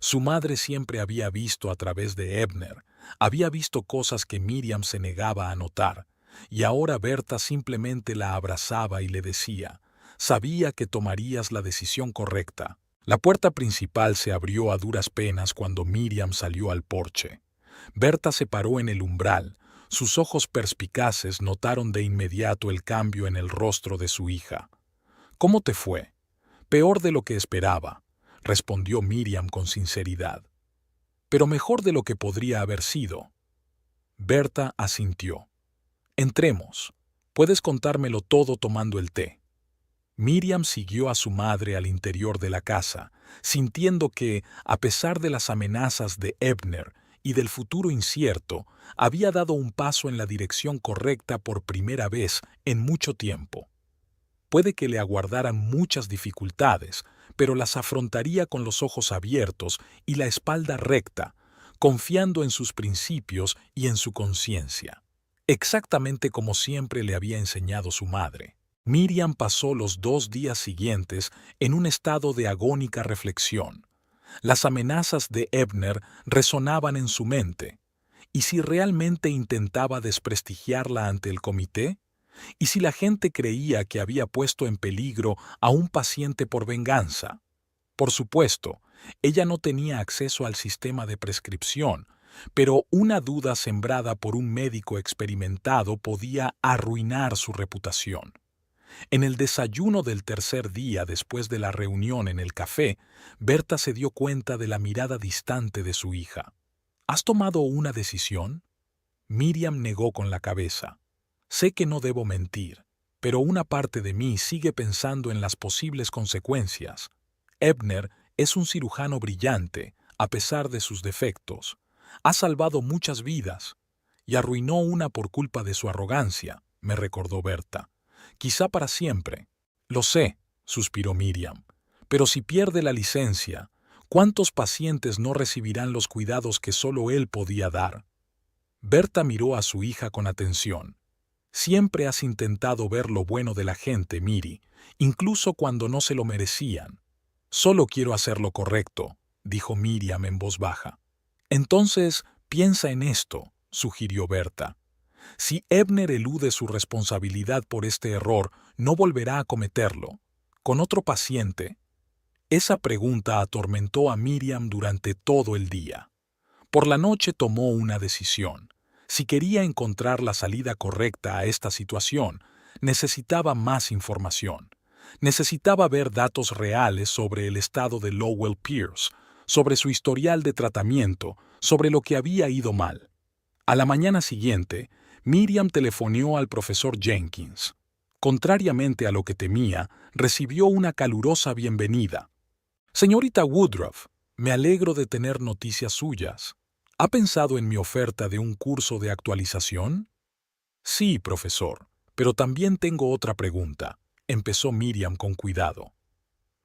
Su madre siempre había visto a través de Ebner, había visto cosas que Miriam se negaba a notar, y ahora Berta simplemente la abrazaba y le decía, «Sabía que tomarías la decisión correcta». La puerta principal se abrió a duras penas cuando Miriam salió al porche. Berta se paró en el umbral. Sus ojos perspicaces notaron de inmediato el cambio en el rostro de su hija. «¿Cómo te fue?» «Peor de lo que esperaba», respondió Miriam con sinceridad. «Pero mejor de lo que podría haber sido». Berta asintió. «Entremos. Puedes contármelo todo tomando el té». Miriam siguió a su madre al interior de la casa, sintiendo que, a pesar de las amenazas de Ebner y del futuro incierto, había dado un paso en la dirección correcta por primera vez en mucho tiempo. Puede que le aguardaran muchas dificultades, pero las afrontaría con los ojos abiertos y la espalda recta, confiando en sus principios y en su conciencia. Exactamente como siempre le había enseñado su madre. Miriam pasó los 2 días siguientes en un estado de agónica reflexión. Las amenazas de Ebner resonaban en su mente. ¿Y si realmente intentaba desprestigiarla ante el comité? ¿Y si la gente creía que había puesto en peligro a un paciente por venganza? Por supuesto, ella no tenía acceso al sistema de prescripción, pero una duda sembrada por un médico experimentado podía arruinar su reputación. En el desayuno del tercer día después de la reunión en el café, Berta se dio cuenta de la mirada distante de su hija. ¿Has tomado una decisión? Miriam negó con la cabeza. Sé que no debo mentir, pero una parte de mí sigue pensando en las posibles consecuencias. Ebner es un cirujano brillante, a pesar de sus defectos. Ha salvado muchas vidas y arruinó una por culpa de su arrogancia, me recordó Berta. Quizá para siempre. Lo sé, suspiró Miriam. Pero si pierde la licencia, ¿cuántos pacientes no recibirán los cuidados que solo él podía dar? Berta miró a su hija con atención. Siempre has intentado ver lo bueno de la gente, Miri, incluso cuando no se lo merecían. Solo quiero hacer lo correcto, dijo Miriam en voz baja. Entonces, piensa en esto, sugirió Berta. Si Ebner elude su responsabilidad por este error, no volverá a cometerlo. ¿Con otro paciente? Esa pregunta atormentó a Miriam durante todo el día. Por la noche tomó una decisión. Si quería encontrar la salida correcta a esta situación, necesitaba más información. Necesitaba ver datos reales sobre el estado de Lowell Pierce, sobre su historial de tratamiento, sobre lo que había ido mal. A la mañana siguiente, Miriam telefoneó al profesor Jenkins. Contrariamente a lo que temía, recibió una calurosa bienvenida. Señorita Woodruff, me alegro de tener noticias suyas. ¿Ha pensado en mi oferta de un curso de actualización? Sí, profesor, pero también tengo otra pregunta, empezó Miriam con cuidado.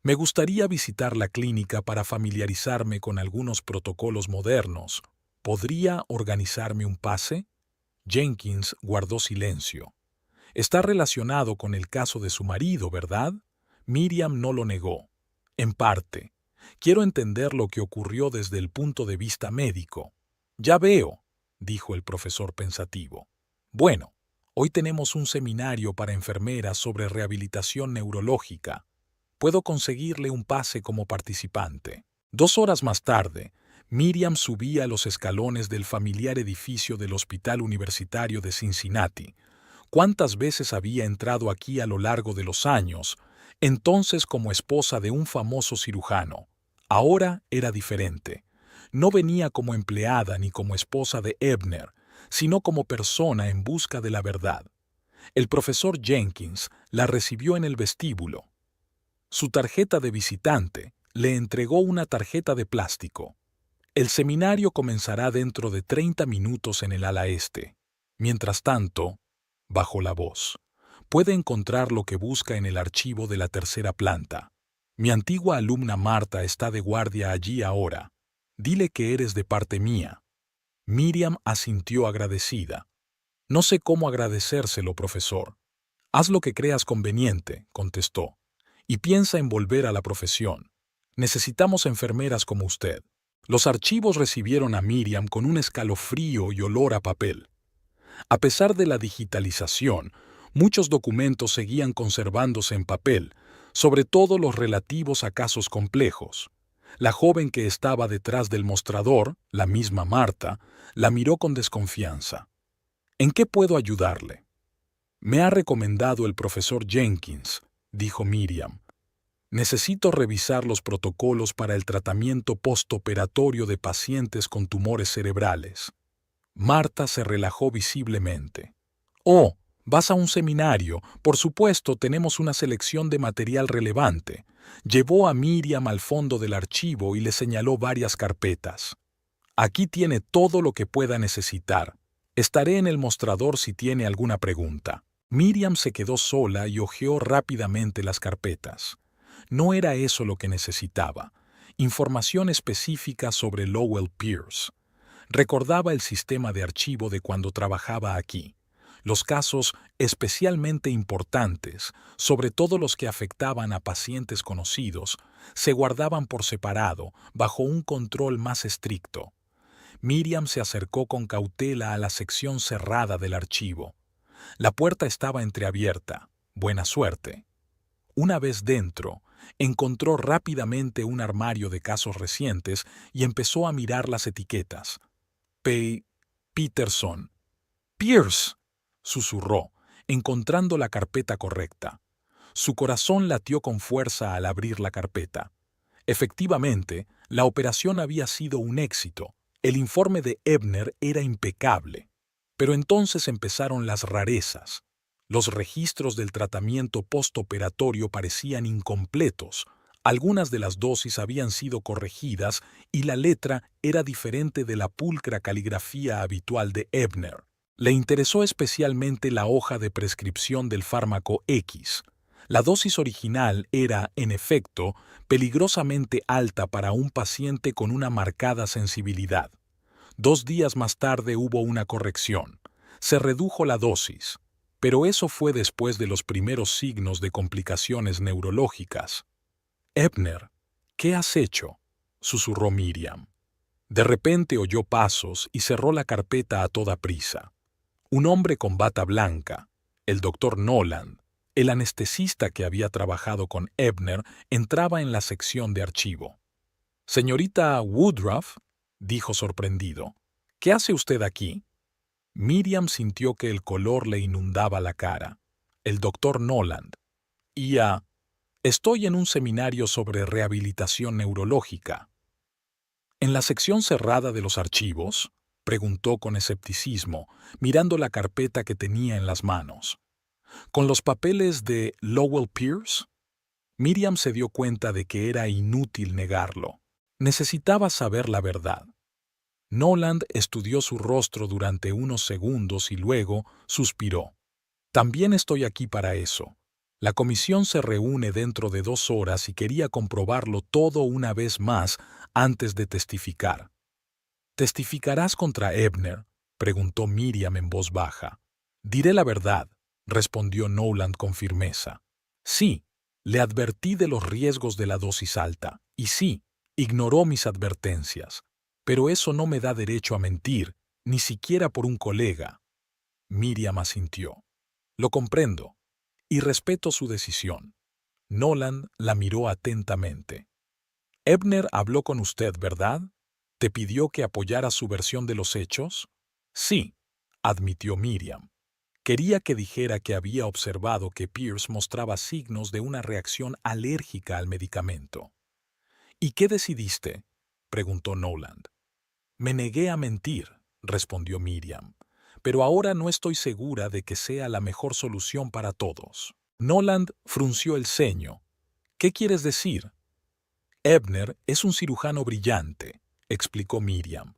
Me gustaría visitar la clínica para familiarizarme con algunos protocolos modernos. ¿Podría organizarme un pase? Jenkins guardó silencio. Está relacionado con el caso de su marido, ¿verdad? Miriam no lo negó. En parte. Quiero entender lo que ocurrió desde el punto de vista médico. Ya veo, dijo el profesor pensativo. Bueno, hoy tenemos un seminario para enfermeras sobre rehabilitación neurológica. Puedo conseguirle un pase como participante. 2 horas más tarde, Miriam subía los escalones del familiar edificio del Hospital Universitario de Cincinnati. ¿Cuántas veces había entrado aquí a lo largo de los años, entonces como esposa de un famoso cirujano? Ahora era diferente. No venía como empleada ni como esposa de Ebner, sino como persona en busca de la verdad. El profesor Jenkins la recibió en el vestíbulo. Su tarjeta de visitante le entregó una tarjeta de plástico. El seminario comenzará dentro de 30 minutos en el ala este. Mientras tanto, bajó la voz, puede encontrar lo que busca en el archivo de la tercera planta. Mi antigua alumna Marta está de guardia allí ahora. Dile que eres de parte mía. Miriam asintió agradecida. No sé cómo agradecérselo, profesor. Haz lo que creas conveniente, contestó. Y piensa en volver a la profesión. Necesitamos enfermeras como usted. Los archivos recibieron a Miriam con un escalofrío y olor a papel. A pesar de la digitalización, muchos documentos seguían conservándose en papel, sobre todo los relativos a casos complejos. La joven que estaba detrás del mostrador, la misma Marta, la miró con desconfianza. ¿En qué puedo ayudarle? Me ha recomendado el profesor Jenkins, dijo Miriam. Necesito revisar los protocolos para el tratamiento postoperatorio de pacientes con tumores cerebrales. Marta se relajó visiblemente. Oh, vas a un seminario. Por supuesto, tenemos una selección de material relevante. Llevó a Miriam al fondo del archivo y le señaló varias carpetas. Aquí tiene todo lo que pueda necesitar. Estaré en el mostrador si tiene alguna pregunta. Miriam se quedó sola y hojeó rápidamente las carpetas. No era eso lo que necesitaba. Información específica sobre Lowell Pierce. Recordaba el sistema de archivo de cuando trabajaba aquí. Los casos especialmente importantes, sobre todo los que afectaban a pacientes conocidos, se guardaban por separado, bajo un control más estricto. Miriam se acercó con cautela a la sección cerrada del archivo. La puerta estaba entreabierta. Buena suerte. Una vez dentro, encontró rápidamente un armario de casos recientes y empezó a mirar las etiquetas. Peterson. Pierce, susurró, encontrando la carpeta correcta. Su corazón latió con fuerza al abrir la carpeta. Efectivamente, la operación había sido un éxito. El informe de Ebner era impecable. Pero entonces empezaron las rarezas. Los registros del tratamiento postoperatorio parecían incompletos. Algunas de las dosis habían sido corregidas y la letra era diferente de la pulcra caligrafía habitual de Ebner. Le interesó especialmente la hoja de prescripción del fármaco X. La dosis original era, en efecto, peligrosamente alta para un paciente con una marcada sensibilidad. 2 días más tarde hubo una corrección. Se redujo la dosis. Pero eso fue después de los primeros signos de complicaciones neurológicas. «Ebner, ¿qué has hecho?», susurró Miriam. De repente oyó pasos y cerró la carpeta a toda prisa. Un hombre con bata blanca, el doctor Noland, el anestesista que había trabajado con Ebner, entraba en la sección de archivo. «Señorita Woodruff», dijo sorprendido, «¿qué hace usted aquí?». Miriam sintió que el color le inundaba la cara. El doctor Noland. Estoy en un seminario sobre rehabilitación neurológica. En la sección cerrada de los archivos, preguntó con escepticismo, mirando la carpeta que tenía en las manos. ¿Con los papeles de Lowell Pierce? Miriam se dio cuenta de que era inútil negarlo. Necesitaba saber la verdad. Noland estudió su rostro durante unos segundos y luego suspiró. También estoy aquí para eso. La comisión se reúne dentro de 2 horas y quería comprobarlo todo una vez más antes de testificar. ¿Testificarás contra Ebner?, preguntó Miriam en voz baja. Diré la verdad, respondió Noland con firmeza. Sí, le advertí de los riesgos de la dosis alta, y sí, ignoró mis advertencias. Pero eso no me da derecho a mentir, ni siquiera por un colega. Miriam asintió. Lo comprendo, y respeto su decisión. Noland la miró atentamente. Ebner habló con usted, ¿verdad? ¿Te pidió que apoyara su versión de los hechos? Sí, admitió Miriam. Quería que dijera que había observado que Pierce mostraba signos de una reacción alérgica al medicamento. ¿Y qué decidiste?, preguntó Noland. Me negué a mentir, respondió Miriam, pero ahora no estoy segura de que sea la mejor solución para todos. Noland frunció el ceño. ¿Qué quieres decir? Ebner es un cirujano brillante, explicó Miriam.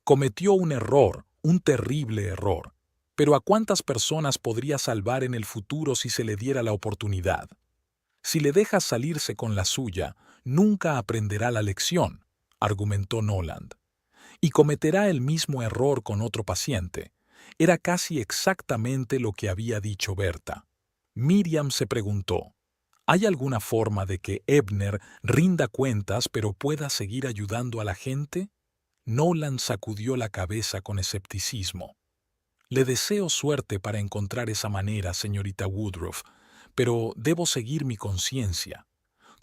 Cometió un error, un terrible error. Pero ¿a cuántas personas podría salvar en el futuro si se le diera la oportunidad? Si le dejas salirse con la suya, nunca aprenderá la lección, argumentó Noland. Y cometerá el mismo error con otro paciente. Era casi exactamente lo que había dicho Berta. Miriam se preguntó, ¿hay alguna forma de que Ebner rinda cuentas pero pueda seguir ayudando a la gente? Noland sacudió la cabeza con escepticismo. Le deseo suerte para encontrar esa manera, señorita Woodruff, pero debo seguir mi conciencia.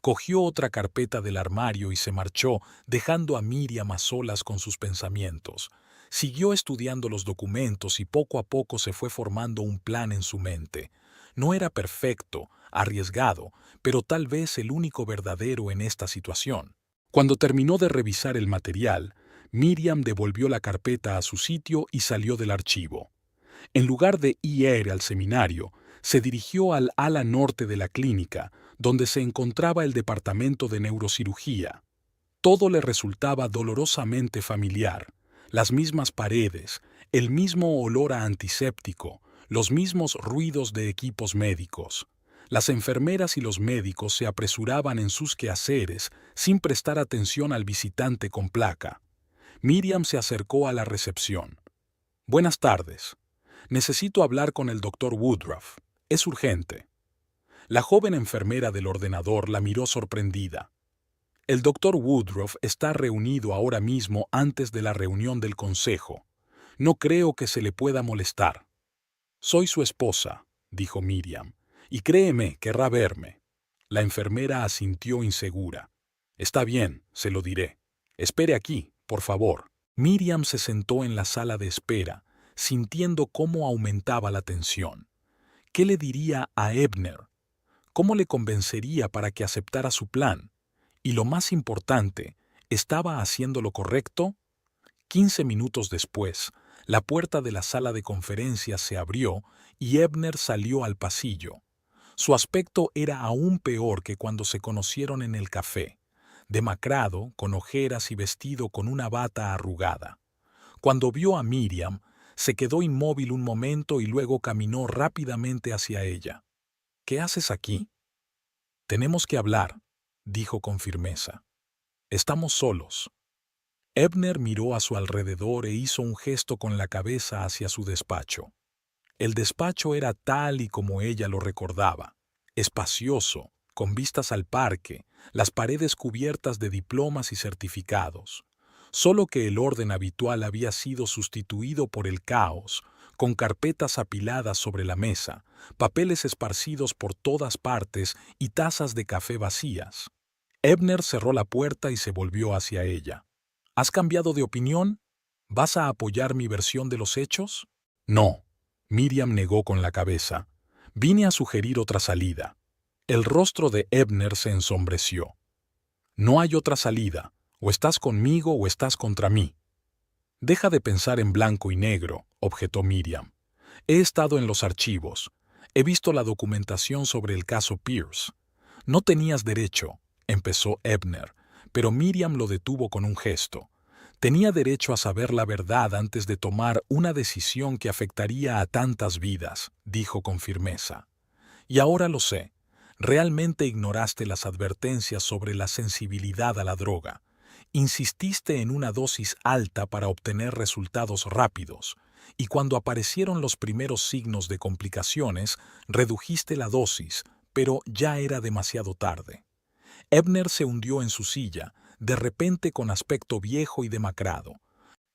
Cogió otra carpeta del armario y se marchó, dejando a Miriam a solas con sus pensamientos. Siguió estudiando los documentos y poco a poco se fue formando un plan en su mente. No era perfecto, arriesgado, pero tal vez el único verdadero en esta situación. Cuando terminó de revisar el material, Miriam devolvió la carpeta a su sitio y salió del archivo. En lugar de ir al seminario, se dirigió al ala norte de la clínica, donde se encontraba el departamento de neurocirugía. Todo le resultaba dolorosamente familiar. Las mismas paredes, el mismo olor a antiséptico, los mismos ruidos de equipos médicos. Las enfermeras y los médicos se apresuraban en sus quehaceres sin prestar atención al visitante con placa. Miriam se acercó a la recepción. Buenas tardes. Necesito hablar con el doctor Woodruff. Es urgente. La joven enfermera del ordenador la miró sorprendida. El doctor Woodruff está reunido ahora mismo antes de la reunión del consejo. No creo que se le pueda molestar. Soy su esposa, dijo Miriam, y créeme, querrá verme. La enfermera asintió insegura. Está bien, se lo diré. Espere aquí, por favor. Miriam se sentó en la sala de espera, sintiendo cómo aumentaba la tensión. ¿Qué le diría a Ebner? ¿Cómo le convencería para que aceptara su plan? Y lo más importante, ¿estaba haciendo lo correcto? 15 minutos después, la puerta de la sala de conferencias se abrió y Ebner salió al pasillo. Su aspecto era aún peor que cuando se conocieron en el café, demacrado, con ojeras y vestido con una bata arrugada. Cuando vio a Miriam, se quedó inmóvil un momento y luego caminó rápidamente hacia ella. ¿Qué haces aquí? Tenemos que hablar, dijo con firmeza. Estamos solos. Ebner miró a su alrededor e hizo un gesto con la cabeza hacia su despacho. El despacho era tal y como ella lo recordaba, espacioso, con vistas al parque, las paredes cubiertas de diplomas y certificados. Solo que el orden habitual había sido sustituido por el caos, con carpetas apiladas sobre la mesa, papeles esparcidos por todas partes y tazas de café vacías. Ebner cerró la puerta y se volvió hacia ella. ¿Has cambiado de opinión? ¿Vas a apoyar mi versión de los hechos? No. Miriam negó con la cabeza. Vine a sugerir otra salida. El rostro de Ebner se ensombreció. No hay otra salida. O estás conmigo o estás contra mí. Deja de pensar en blanco y negro, objetó Miriam. He estado en los archivos. He visto la documentación sobre el caso Pierce. No tenías derecho, empezó Ebner, pero Miriam lo detuvo con un gesto. Tenía derecho a saber la verdad antes de tomar una decisión que afectaría a tantas vidas, dijo con firmeza. Y ahora lo sé. Realmente ignoraste las advertencias sobre la sensibilidad a la droga. Insististe en una dosis alta para obtener resultados rápidos, y cuando aparecieron los primeros signos de complicaciones, redujiste la dosis, pero ya era demasiado tarde. Ebner se hundió en su silla, de repente con aspecto viejo y demacrado.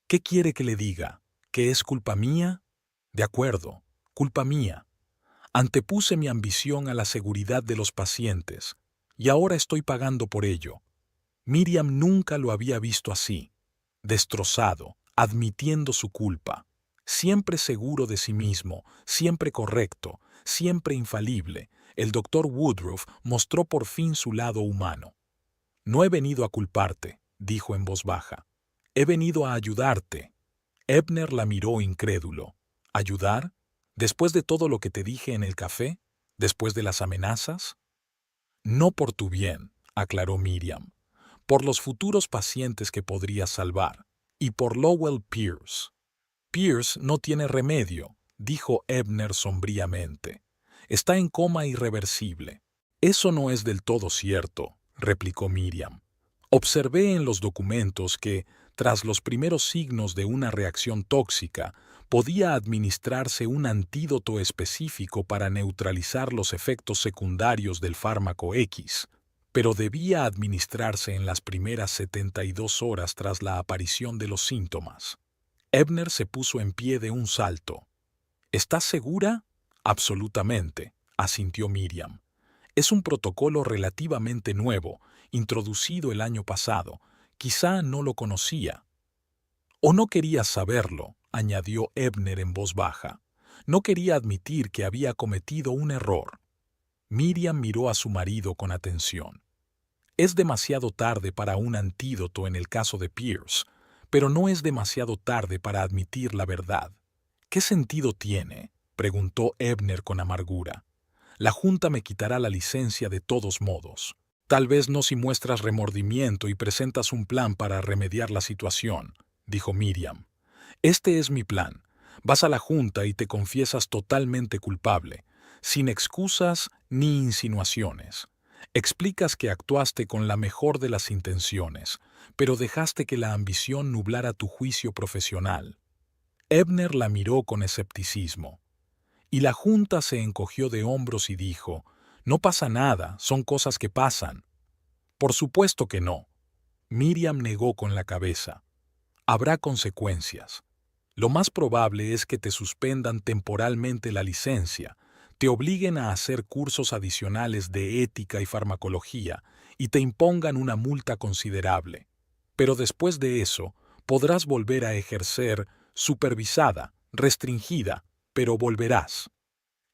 ¿Qué quiere que le diga? ¿Que es culpa mía? De acuerdo, culpa mía. Antepuse mi ambición a la seguridad de los pacientes, y ahora estoy pagando por ello. Miriam nunca lo había visto así, destrozado, admitiendo su culpa, siempre seguro de sí mismo, siempre correcto, siempre infalible. El doctor Woodruff mostró por fin su lado humano. No he venido a culparte, dijo en voz baja. He venido a ayudarte. Ebner la miró incrédulo. ¿Ayudar? ¿Después de todo lo que te dije en el café? ¿Después de las amenazas? No por tu bien, aclaró Miriam. Por los futuros pacientes que podrías salvar, y por Lowell Pierce. Pierce no tiene remedio, dijo Ebner sombríamente. Está en coma irreversible. Eso no es del todo cierto, replicó Miriam. Observé en los documentos que, tras los primeros signos de una reacción tóxica, podía administrarse un antídoto específico para neutralizar los efectos secundarios del fármaco X, pero debía administrarse en las primeras 72 horas tras la aparición de los síntomas. Ebner se puso en pie de un salto. ¿Estás segura? Absolutamente, asintió Miriam. Es un protocolo relativamente nuevo, introducido el año pasado. Quizá no lo conocía. O no querías saberlo, añadió Ebner en voz baja. No quería admitir que había cometido un error. Miriam miró a su marido con atención. Es demasiado tarde para un antídoto en el caso de Pierce, pero no es demasiado tarde para admitir la verdad. ¿Qué sentido tiene?, preguntó Ebner con amargura. La Junta me quitará la licencia de todos modos. Tal vez no si muestras remordimiento y presentas un plan para remediar la situación, dijo Miriam. Este es mi plan. Vas a la Junta y te confiesas totalmente culpable, sin excusas ni insinuaciones. Explicas que actuaste con la mejor de las intenciones, pero dejaste que la ambición nublara tu juicio profesional. Ebner la miró con escepticismo. Y la Junta se encogió de hombros y dijo, «No pasa nada, son cosas que pasan». Por supuesto que no. Miriam negó con la cabeza. Habrá consecuencias. Lo más probable es que te suspendan temporalmente la licencia, te obliguen a hacer cursos adicionales de ética y farmacología y te impongan una multa considerable. Pero después de eso, podrás volver a ejercer supervisada, restringida, pero volverás.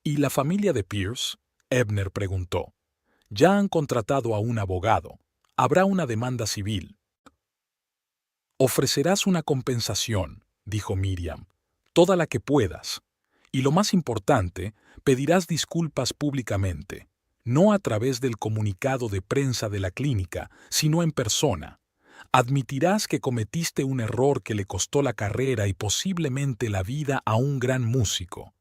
¿Y la familia de Pierce?, Ebner preguntó. Ya han contratado a un abogado. Habrá una demanda civil. Ofrecerás una compensación, dijo Miriam, toda la que puedas. Y lo más importante, pedirás disculpas públicamente, no a través del comunicado de prensa de la clínica, sino en persona. Admitirás que cometiste un error que le costó la carrera y posiblemente la vida a un gran músico.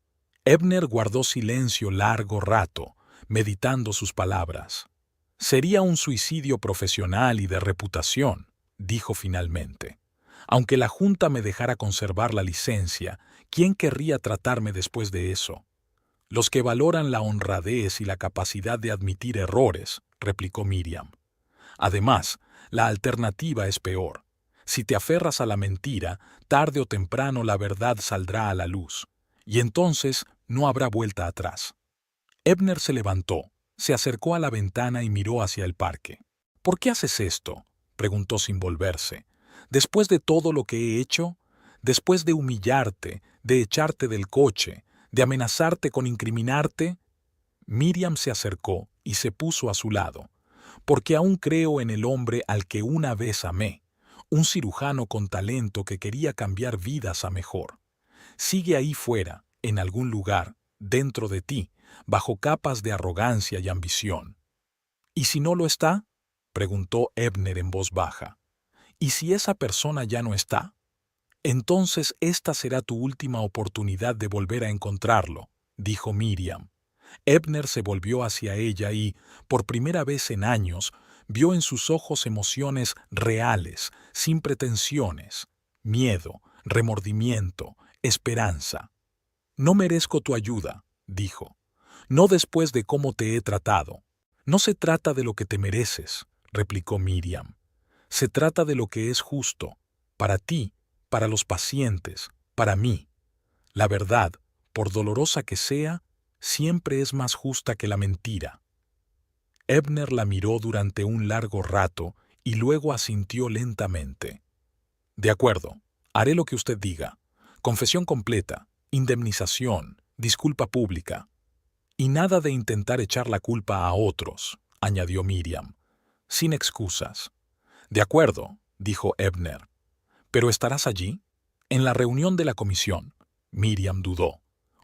Ebner guardó silencio largo rato, meditando sus palabras. Sería un suicidio profesional y de reputación, dijo finalmente. Aunque la Junta me dejara conservar la licencia, ¿quién querría tratarme después de eso? Los que valoran la honradez y la capacidad de admitir errores, replicó Miriam. Además, la alternativa es peor. Si te aferras a la mentira, tarde o temprano la verdad saldrá a la luz, y entonces no habrá vuelta atrás. Ebner se levantó, se acercó a la ventana y miró hacia el parque. ¿Por qué haces esto?, preguntó sin volverse. ¿Después de todo lo que he hecho? ¿Después de humillarte, de echarte del coche, de amenazarte con incriminarte? Miriam se acercó y se puso a su lado. Porque aún creo en el hombre al que una vez amé. un cirujano con talento que quería cambiar vidas a mejor. Sigue ahí fuera, en algún lugar, dentro de ti, bajo capas de arrogancia y ambición. ¿Y si no lo está?, preguntó Ebner en voz baja. ¿Y si esa persona ya no está? Entonces esta será tu última oportunidad de volver a encontrarlo, dijo Miriam. Ebner se volvió hacia ella y, por primera vez en años, vio en sus ojos emociones reales, sin pretensiones: miedo, remordimiento, esperanza. No merezco tu ayuda, dijo. No después de cómo te he tratado. No se trata de lo que te mereces, replicó Miriam. Se trata de lo que es justo, para ti, para los pacientes, para mí. La verdad, por dolorosa que sea, siempre es más justa que la mentira. Ebner la miró durante un largo rato y luego asintió lentamente. De acuerdo, haré lo que usted diga. Confesión completa, indemnización, disculpa pública. Y nada de intentar echar la culpa a otros, añadió Miriam. Sin excusas. De acuerdo, dijo Ebner. ¿Pero estarás allí? En la reunión de la comisión. Miriam dudó.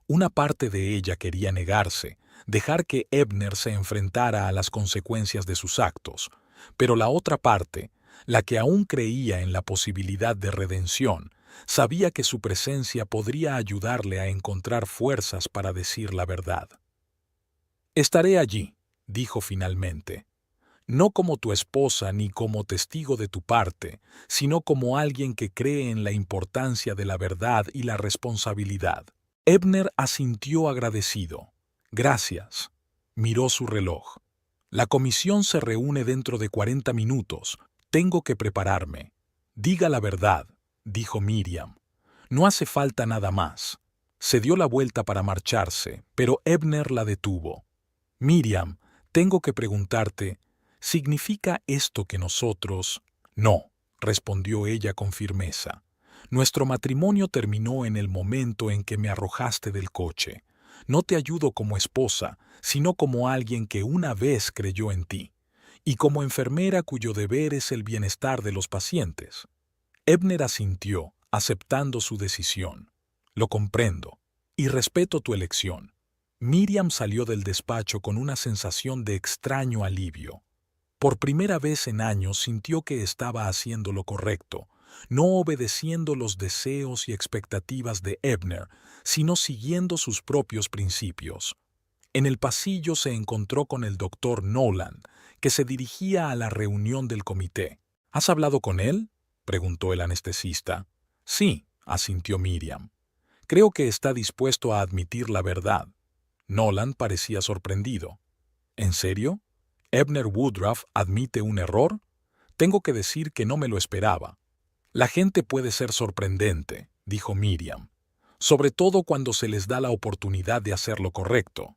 Una parte de ella quería negarse, dejar que Ebner se enfrentara a las consecuencias de sus actos, pero la otra parte, la que aún creía en la posibilidad de redención, sabía que su presencia podría ayudarle a encontrar fuerzas para decir la verdad. Estaré allí, dijo finalmente. No como tu esposa ni como testigo de tu parte, sino como alguien que cree en la importancia de la verdad y la responsabilidad. Ebner asintió agradecido. Gracias. Miró su reloj. La comisión se reúne dentro de 40 minutos. Tengo que prepararme. Diga la verdad, dijo Miriam. No hace falta nada más. Se dio la vuelta para marcharse, pero Ebner la detuvo. Miriam, tengo que preguntarte, ¿significa esto que nosotros...? No, respondió ella con firmeza. Nuestro matrimonio terminó en el momento en que me arrojaste del coche. No te ayudo como esposa, sino como alguien que una vez creyó en ti, y como enfermera cuyo deber es el bienestar de los pacientes. Ebner asintió, aceptando su decisión. Lo comprendo, y respeto tu elección. Miriam salió del despacho con una sensación de extraño alivio. Por primera vez en años sintió que estaba haciendo lo correcto, no obedeciendo los deseos y expectativas de Ebner, sino siguiendo sus propios principios. En el pasillo se encontró con el doctor Nolan, que se dirigía a la reunión del comité. ¿Has hablado con él?, preguntó el anestesista. Sí, asintió Miriam. Creo que está dispuesto a admitir la verdad. Nolan parecía sorprendido. ¿En serio? ¿Ebner Woodruff admite un error? Tengo que decir que no me lo esperaba. La gente puede ser sorprendente, dijo Miriam, sobre todo cuando se les da la oportunidad de hacer lo correcto.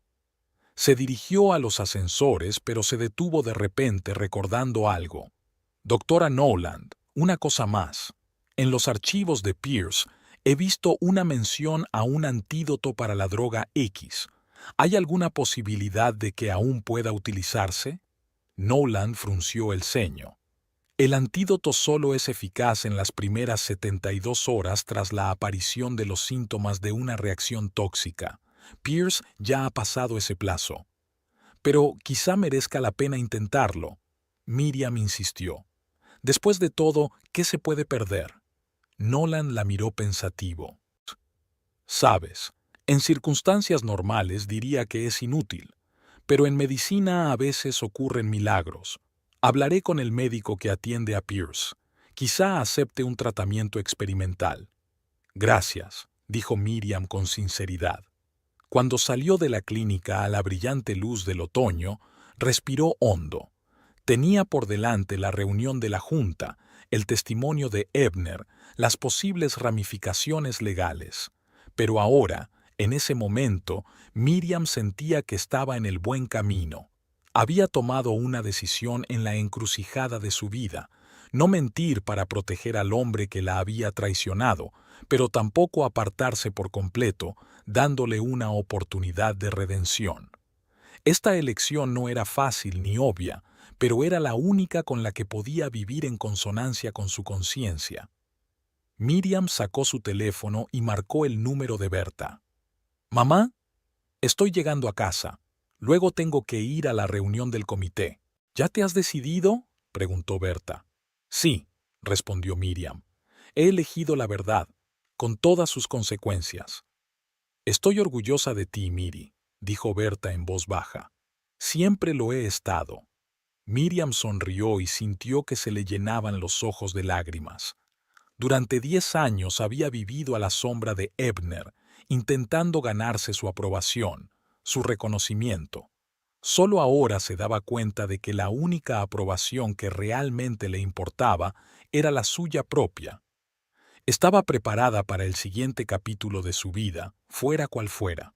Se dirigió a los ascensores, pero se detuvo de repente recordando algo. Doctora Noland, una cosa más. En los archivos de Pierce he visto una mención a un antídoto para la droga X. ¿Hay alguna posibilidad de que aún pueda utilizarse? Nolan frunció el ceño. El antídoto solo es eficaz en las primeras 72 horas tras la aparición de los síntomas de una reacción tóxica. Pierce ya ha pasado ese plazo. Pero quizá merezca la pena intentarlo. Miriam insistió. Después de todo, ¿qué se puede perder? Nolan la miró pensativo. Sabes, en circunstancias normales diría que es inútil, pero en medicina a veces ocurren milagros. Hablaré con el médico que atiende a Pierce. Quizá acepte un tratamiento experimental. Gracias, dijo Miriam con sinceridad. Cuando salió de la clínica a la brillante luz del otoño, respiró hondo. Tenía por delante la reunión de la Junta, el testimonio de Ebner, las posibles ramificaciones legales. Pero ahora, en ese momento, Miriam sentía que estaba en el buen camino. Había tomado una decisión en la encrucijada de su vida, no mentir para proteger al hombre que la había traicionado, pero tampoco apartarse por completo, dándole una oportunidad de redención. Esta elección no era fácil ni obvia, pero era la única con la que podía vivir en consonancia con su conciencia. Miriam sacó su teléfono y marcó el número de Berta. «Mamá, estoy llegando a casa. Luego tengo que ir a la reunión del comité». «¿Ya te has decidido?», preguntó Berta. «Sí», respondió Miriam. «He elegido la verdad, con todas sus consecuencias». «Estoy orgullosa de ti, Miri», dijo Berta en voz baja. «Siempre lo he estado». Miriam sonrió y sintió que se le llenaban los ojos de lágrimas. Durante 10 años había vivido a la sombra de Ebner, intentando ganarse su aprobación, su reconocimiento. Solo ahora se daba cuenta de que la única aprobación que realmente le importaba era la suya propia. Estaba preparada para el siguiente capítulo de su vida, fuera cual fuera.